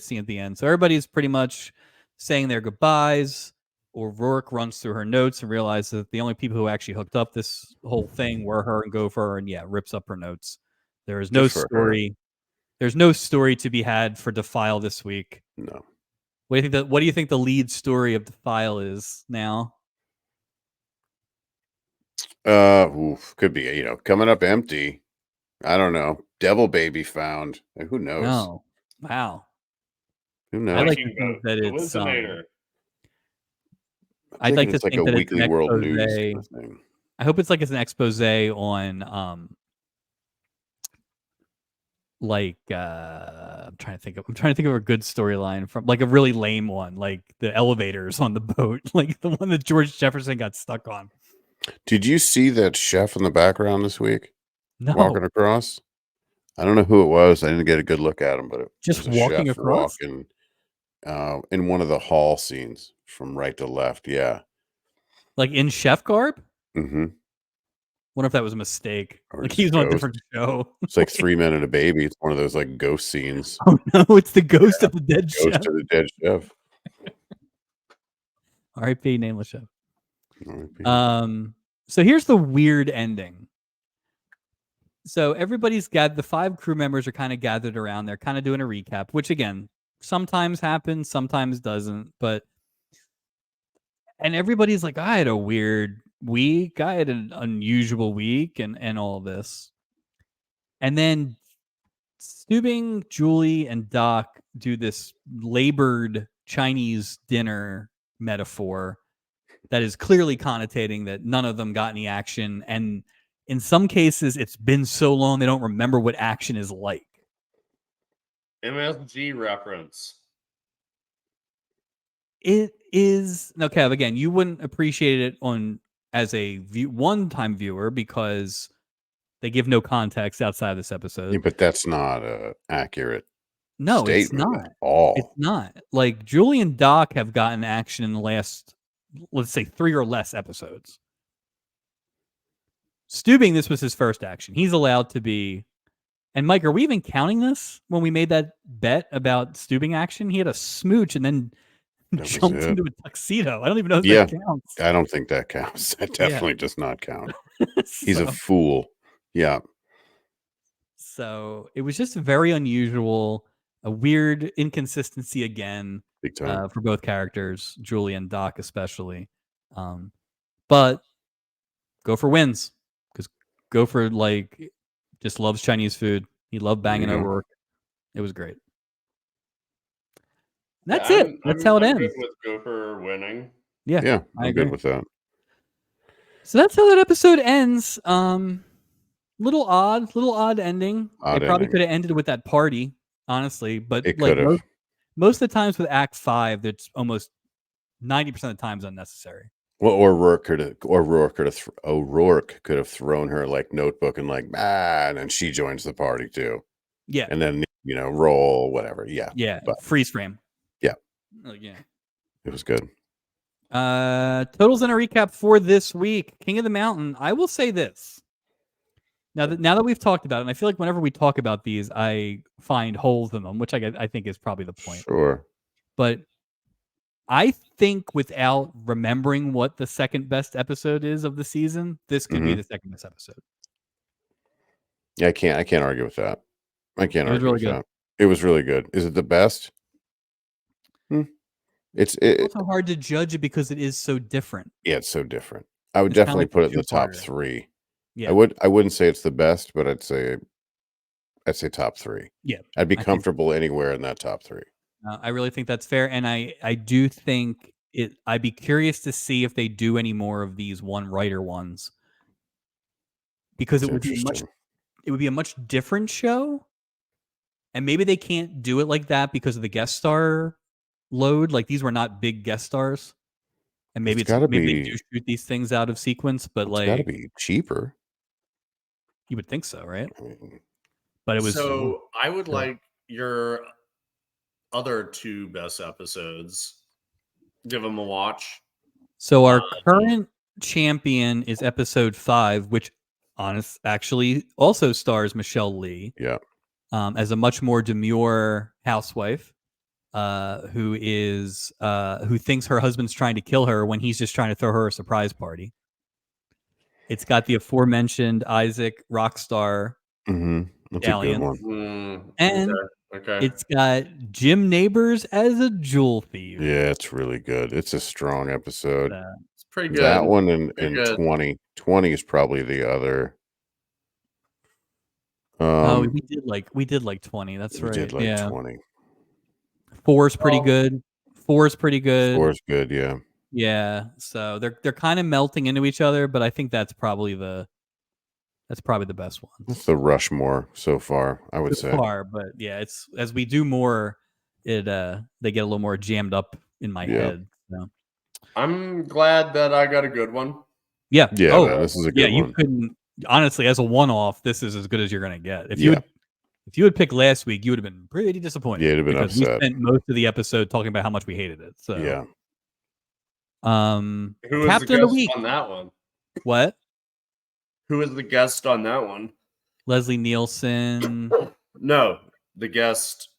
scene at the end. So everybody's pretty much saying their goodbyes. O'Rourke runs through her notes and realizes that the only people who actually hooked up this whole thing were her and Gopher, and rips up her notes. There is no story. There's no story to be had for Defile this week. No. What do you think the lead story of Defile is now? Could be, coming up empty. I don't know. Devil baby found. Who knows? No. Wow. Who knows? I like to think that it's I'd like to think that it's an weekly world news expose. thing. I hope it's like an expose on I'm trying to think of a good storyline from like a really lame one, like the elevators on the boat, like the one that George Jefferson got stuck on. Did you see that chef in the background this week? No. Walking across? I don't know who it was. I didn't get a good look at him, but it just was a walking chef across walking, in one of the hall scenes from right to left. Yeah. Like in chef garb? Mm-hmm. Wonder if that was a mistake. Or like he's on a different show. It's like 3 Men and a Baby. It's one of those like ghost scenes. Oh no, it's the ghost of the dead chef. Ghost of the dead chef. R.I.P. Nameless Chef. R.I.P. So here's the weird ending. So everybody's gathered. The 5 crew members are kind of gathered around. They're kind of doing a recap, which again, sometimes happens, sometimes doesn't. And everybody's like, "I had a weird week. I had an unusual week," and all this. And then Steubing, Julie, and Doc do this labored Chinese dinner metaphor that is clearly connotating that none of them got any action. And in some cases, it's been so long they don't remember what action is like. MSG reference. It is now, Kev. Again, you wouldn't appreciate it as a one-time viewer because they give no context outside of this episode. Yeah, but that's not accurate. No, it's not. At all. It's not. Like Julie and Doc have gotten action in the last, let's say, 3 or less episodes. Steubing, this was his first action. He's allowed to be And Mike, are we even counting this when we made that bet about Steubing action? He had a smooch and then That was jumped it. into a tuxedo. I don't even know if Yeah. that counts. I don't think that counts. That Yeah. definitely does not count. He's a So- fool. Yeah. So it was just very unusual, a weird inconsistency again Big time. for both characters, Julie and Doc especially. But Gopher wins because Gopher just loves Chinese food. He loved banging There you go. O'Rourke. It was great. Yeah, That's it. That's how it I'm ends. good with Gopher winning. Yeah, Yeah, I I'm agree. good with that. So that's how that episode ends. Little odd ending. Odd They probably ending. could have ended with that party, honestly. But It like could have. most of the times with Act 5, that's almost 90% of the times unnecessary. Well, O'Rourke could have thrown her like notebook and like, and then she joins the party too. Yeah. And then, roll, whatever. Yeah. Yeah. But Freeze frame. Yeah. Yeah. It was good. Totals and a recap for this week. King of the Mountain. I will say this. Now that we've talked about it, and I feel like whenever we talk about these, I find holes in them, which I think is probably the point. Sure. But I think without remembering what the second best episode is of the season, this could be the second best episode. Yeah, I can't argue with that. I can't argue really with good. that. It was really good. Is it the best? It's also hard to judge it because it is so different. Yeah, it's so different. I would It's kinda definitely like put a it in the top two-parter. 3. Yeah. I wouldn't say it's the best, but I'd say top 3. Yeah. I'd be I think- comfortable anywhere in that top 3. I really think that's fair, and I do think it. I'd be curious to see if they do any more of these one writer ones, because That's it would be a much different show, and maybe they can't do it like that because of the guest star load. Like these were not big guest stars, and maybe maybe they do shoot these things out of sequence, but It's got to be cheaper. You would think so, right? I mean, But it was So I would like your other 2 best episodes. Give them a watch. So our current champion is episode 5, which actually also stars Michelle Lee. Yeah. As a much more demure housewife, who thinks her husband's trying to kill her when he's just trying to throw her a surprise party. It's got the aforementioned Isaac Rockstar. That's a good one. And okay. It's got Jim Neighbors as a jewel thief. Yeah, it's really good. It's a strong episode. It's pretty good. That one and good. 20. 20 is probably the other. We did like 20. That's right. We did like 20. 4's pretty good. 4's pretty good. 4's good, yeah. Yeah. So they're kind of melting into each other, but I think that's probably the best one. That's the Rushmore so far, I would say. But yeah, it's as we do more, they get a little more jammed up in my head. So. I'm glad that I got a good one. Yeah. Yeah, man, this is a good one. You couldn't honestly, as a one-off, this is as good as you're gonna get. If you had picked last week, you would have been pretty disappointed. Yeah, you'd have been because upset. We spent most of the episode talking about how much we hated it. So yeah. Who was Captain the of the guest Week on that one? What? Who was the guest on that one? Leslie Nielsen. No, the guest.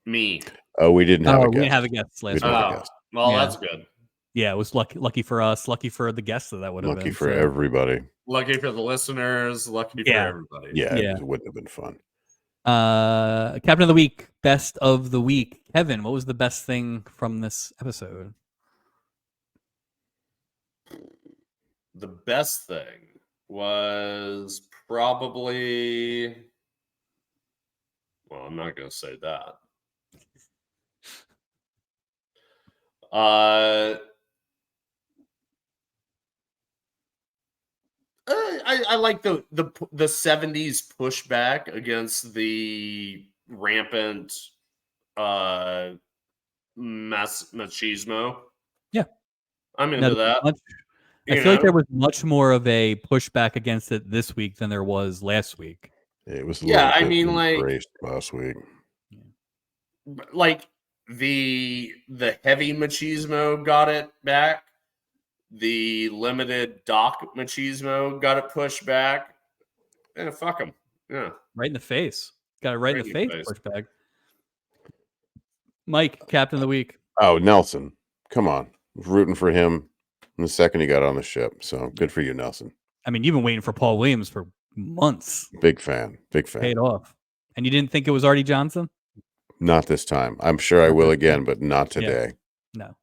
Me. Oh, we didn't have a guest. We didn't have a guest last week. Well, that's good. Yeah, it was lucky for us. Lucky for the guests that would have been. Lucky for everybody. Lucky for the listeners. Lucky for everybody. Yeah, it wouldn't have been fun. Captain of the Week, best of the week. Kevin, what was the best thing from this episode? The best thing was probably. Well, I'm not going to say that. I like the 70s pushback against the rampant machismo. Yeah, I'm into that. I feel like there was much more of a pushback against it this week than there was last week. It was I mean, like last week. Like the heavy machismo got it back. The limited Doc machismo got it pushed back. Fuck them. Yeah. Right in the face. Got it right in Right the in your face, face. Porchbag. Mike, captain of the week. Oh, Nelson. Come on. Rooting for him in the second he got on the ship. So good for you, Nelson. I mean, you've been waiting for Paul Williams for months. Big fan. Big fan. Paid off. And you didn't think it was Artie Johnson? Not this time. I'm sure I Not will this again, time. but not today. No.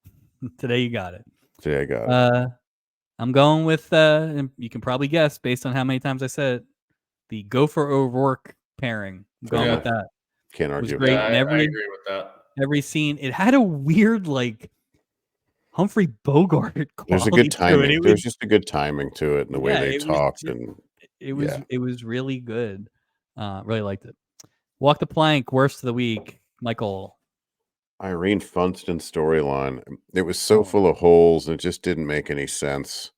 Today you got it. Today I got it. I'm going with, and you can probably guess based on how many times I said it, the Gopher O'Rourke pairing. I'm going with that. Can't It was argue. great Yeah, in I agree with that. every scene. It had a weird, like, Humphrey Bogart quality There's a good to timing. it. There's just a good timing to it and the way they talked. It was really good. Really liked it. Walk the plank, worst of the week. Michael. Irene Funston storyline. It was so full of holes and it just didn't make any sense.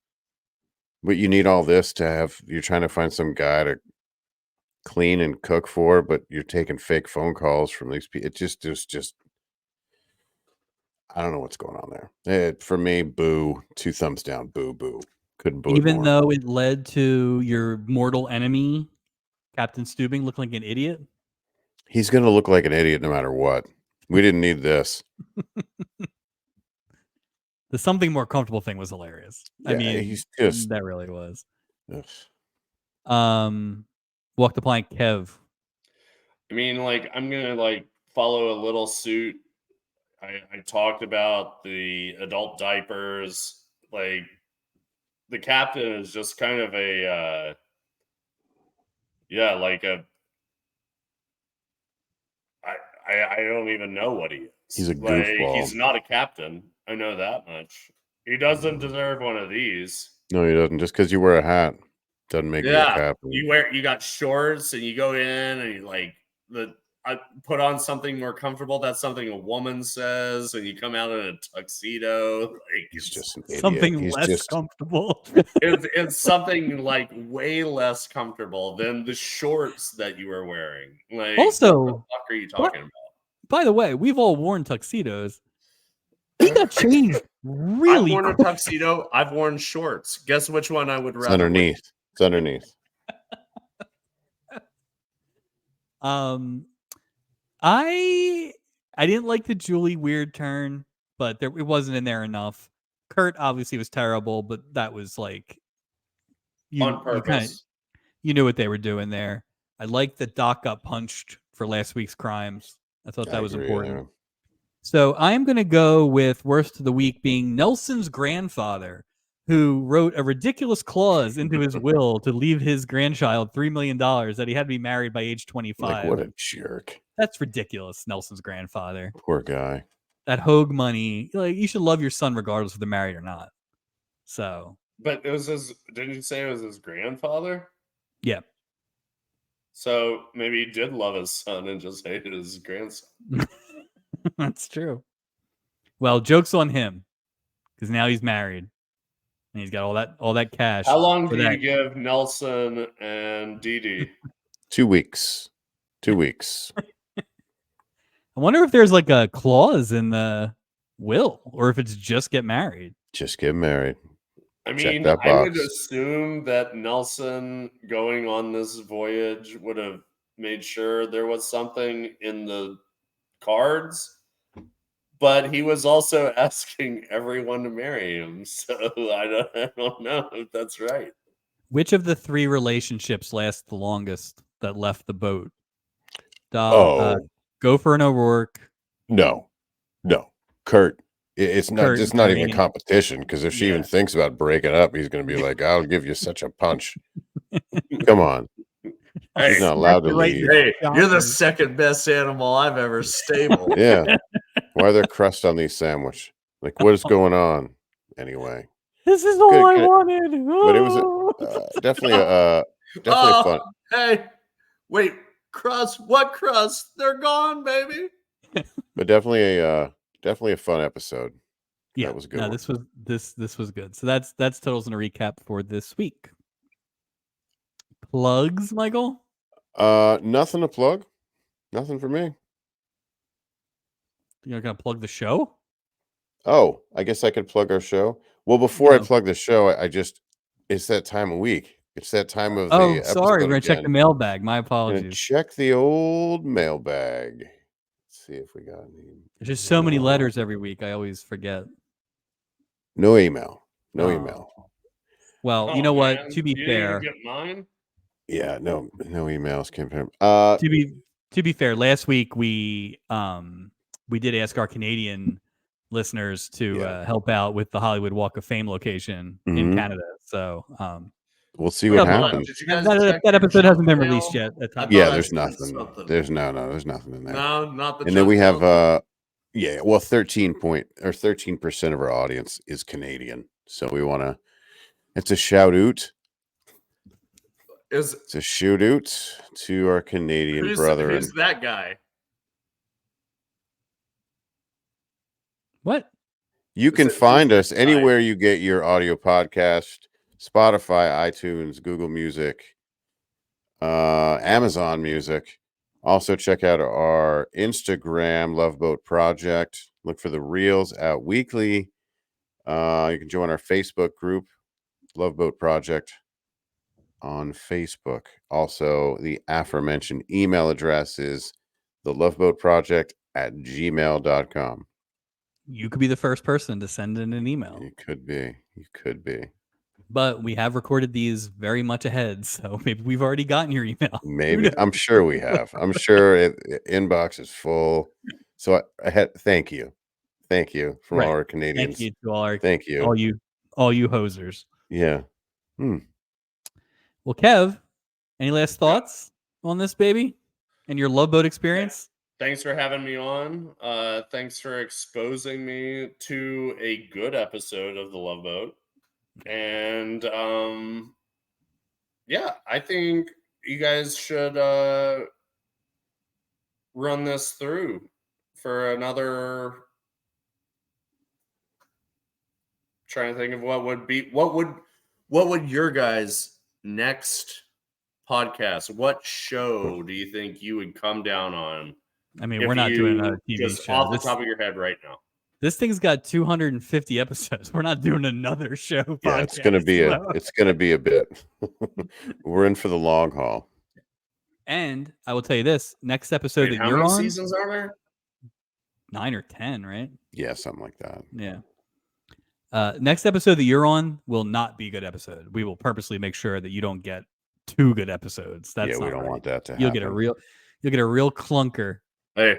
But you need all this to have, you're trying to find some guy to clean and cook for, but you're taking fake phone calls from these people. There's just, I don't know what's going on there. For me, boo, 2 thumbs down, boo, boo. Couldn't boo it Even more. though it led to your mortal enemy, Captain Steubing, looking like an idiot. He's going to look like an idiot no matter what. We didn't need this. The something more comfortable thing was hilarious. Yeah, I mean, he's just that really was. Ugh. Walk the plank, Kev. I mean, like, I'm gonna like follow a little suit. I talked about the adult diapers. Like, the captain is just kind of a like a I don't even know what he is. He's a like goofball. he's not a captain. I know that much. He doesn't deserve one of these. No, he doesn't. Just because you wear a hat doesn't make you a captain. You got shorts and you go in and you like I put on something more comfortable. That's something a woman says, and you come out in a tuxedo. Like, He's just an idiot. Something less comfortable. it's something like way less comfortable than the shorts that you were wearing. Like, Also, what the fuck are you talking about? By the way, we've all worn tuxedos. He got changed really I've worn quick. a tuxedo. I've worn shorts. Guess which one I would rather underneath. It's underneath. I didn't like the Julie weird turn, but it wasn't in there enough. Kurt obviously was terrible, but that was like on purpose. You knew what they were doing there. I liked that Doc got punched for last week's crimes. I thought that was important. Yeah. So I'm going to go with worst of the week being Nelson's grandfather, who wrote a ridiculous clause into his will to leave his grandchild $3 million that he had to be married by age 25. Like, what a jerk. That's ridiculous, Nelson's grandfather. Poor guy. That Hogue money, like, you should love your son regardless if they're married or not. So, but it was didn't you say it was his grandfather? Yeah. So maybe he did love his son and just hated his grandson. That's true. Well, joke's on him, because now he's married and he's got all that cash. How long do you give Nelson and Dee Dee? 2 weeks. 2 weeks. I wonder if there's like a clause in the will, or if it's just get married. Just get married. I mean, I would assume that Nelson going on this voyage would have made sure there was something in the cards, but he was also asking everyone to marry him. So I don't know if that's right. Which of the 3 relationships lasts the longest that left the boat? Gopher and O'Rourke. No. Kurt. It's not even a competition, because if she even thinks about breaking up, he's going to be like, I'll give you such a punch. Come on. Hey, he's not allowed to leave. Hey, you're the second best animal I've ever stabled. Yeah. Why are there crust on these sandwich? Like, what is going on? Anyway. This is all I wanted. But it was definitely fun. Hey, wait, crust? What crust? They're gone, baby. But definitely a fun episode. Yeah, that was a good. No, one. this was good. So that's totals and a recap for this week. Plugs, Michael? Nothing to plug. Nothing for me. You're gonna plug the show? Oh, I guess I could plug our show. Well, before I plug the show, it's that time of week. It's that time of Oh, the sorry. episode We're gonna check the again. mailbag. My Gonna apologies. check the old mailbag. Let's see if we got any. There's just so many No. letters every week. I always forget. No email. No Oh. email. Well, you Oh, know what? man. To be You fair, didn't even get mine? Yeah, no emails came from. to be fair, last week we did ask our Canadian listeners to Yeah. help out with the Hollywood Walk of Fame location in Mhm. Canada. So We'll see what Well, happens. Did you guys that check your episode junk hasn't been mail? released yet. I thought Yeah, I there's sent nothing. something. There's there's nothing in there. No, not the And then we junk have mail. well 13% of our audience is Canadian. So we want to it's a shout out. It's a shoot out to our Canadian brethren. Who's that guy? What? You can find us anywhere you get your audio podcast, Spotify, iTunes, Google Music, Amazon Music. Also check out our Instagram, Love Boat Project. Look for the reels out weekly. You can join our Facebook group, Love Boat Project, on Facebook. Also, the aforementioned email address is theloveboatproject@gmail.com. You could be the first person to send in an email. You could be. You could be. But we have recorded these very much ahead, so maybe we've already gotten your email. Maybe. I'm sure we have. I'm sure inbox is full. So thank you. Thank you from all our Canadians. Thank you to all our Thank you. all you hosers. Yeah. Well, Kev, any last thoughts on this baby and your Love Boat experience? Thanks for having me on. Thanks for exposing me to a good episode of The Love Boat. And yeah, I think you guys should run this through for another. Trying to think of what would your guys' next podcast? What show do you think you would come down on? I mean, we're not doing another TV just show. off the top of your head right now. This thing's got 250 episodes. We're not doing another show. Yeah, podcast, it's gonna be a bit. We're in for the long haul. And I will tell you this: next episode that how you're many on, seasons are there? 9 or 10, right? Yeah, something like that. Yeah. Next episode that you're on will not be a good episode. We will purposely make sure that you don't get 2 good episodes. That's we not don't right. want that to happen. You'll get a real clunker. Hey,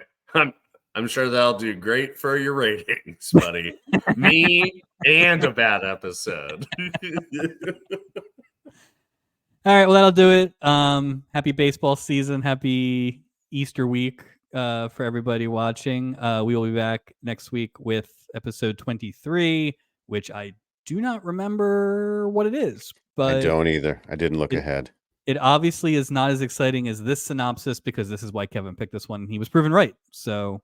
I'm sure that'll do great for your ratings, buddy. Me and a bad episode. All right, well that'll do it. Happy baseball season. Happy Easter week for everybody watching. We will be back next week with episode 23, which I do not remember what it is. But I don't either. I didn't look ahead. It obviously is not as exciting as this synopsis because this is why Kevin picked this one. He was proven right. So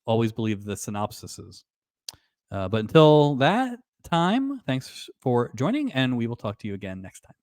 always believe the synopsises. But until that time, thanks for joining, and we will talk to you again next time.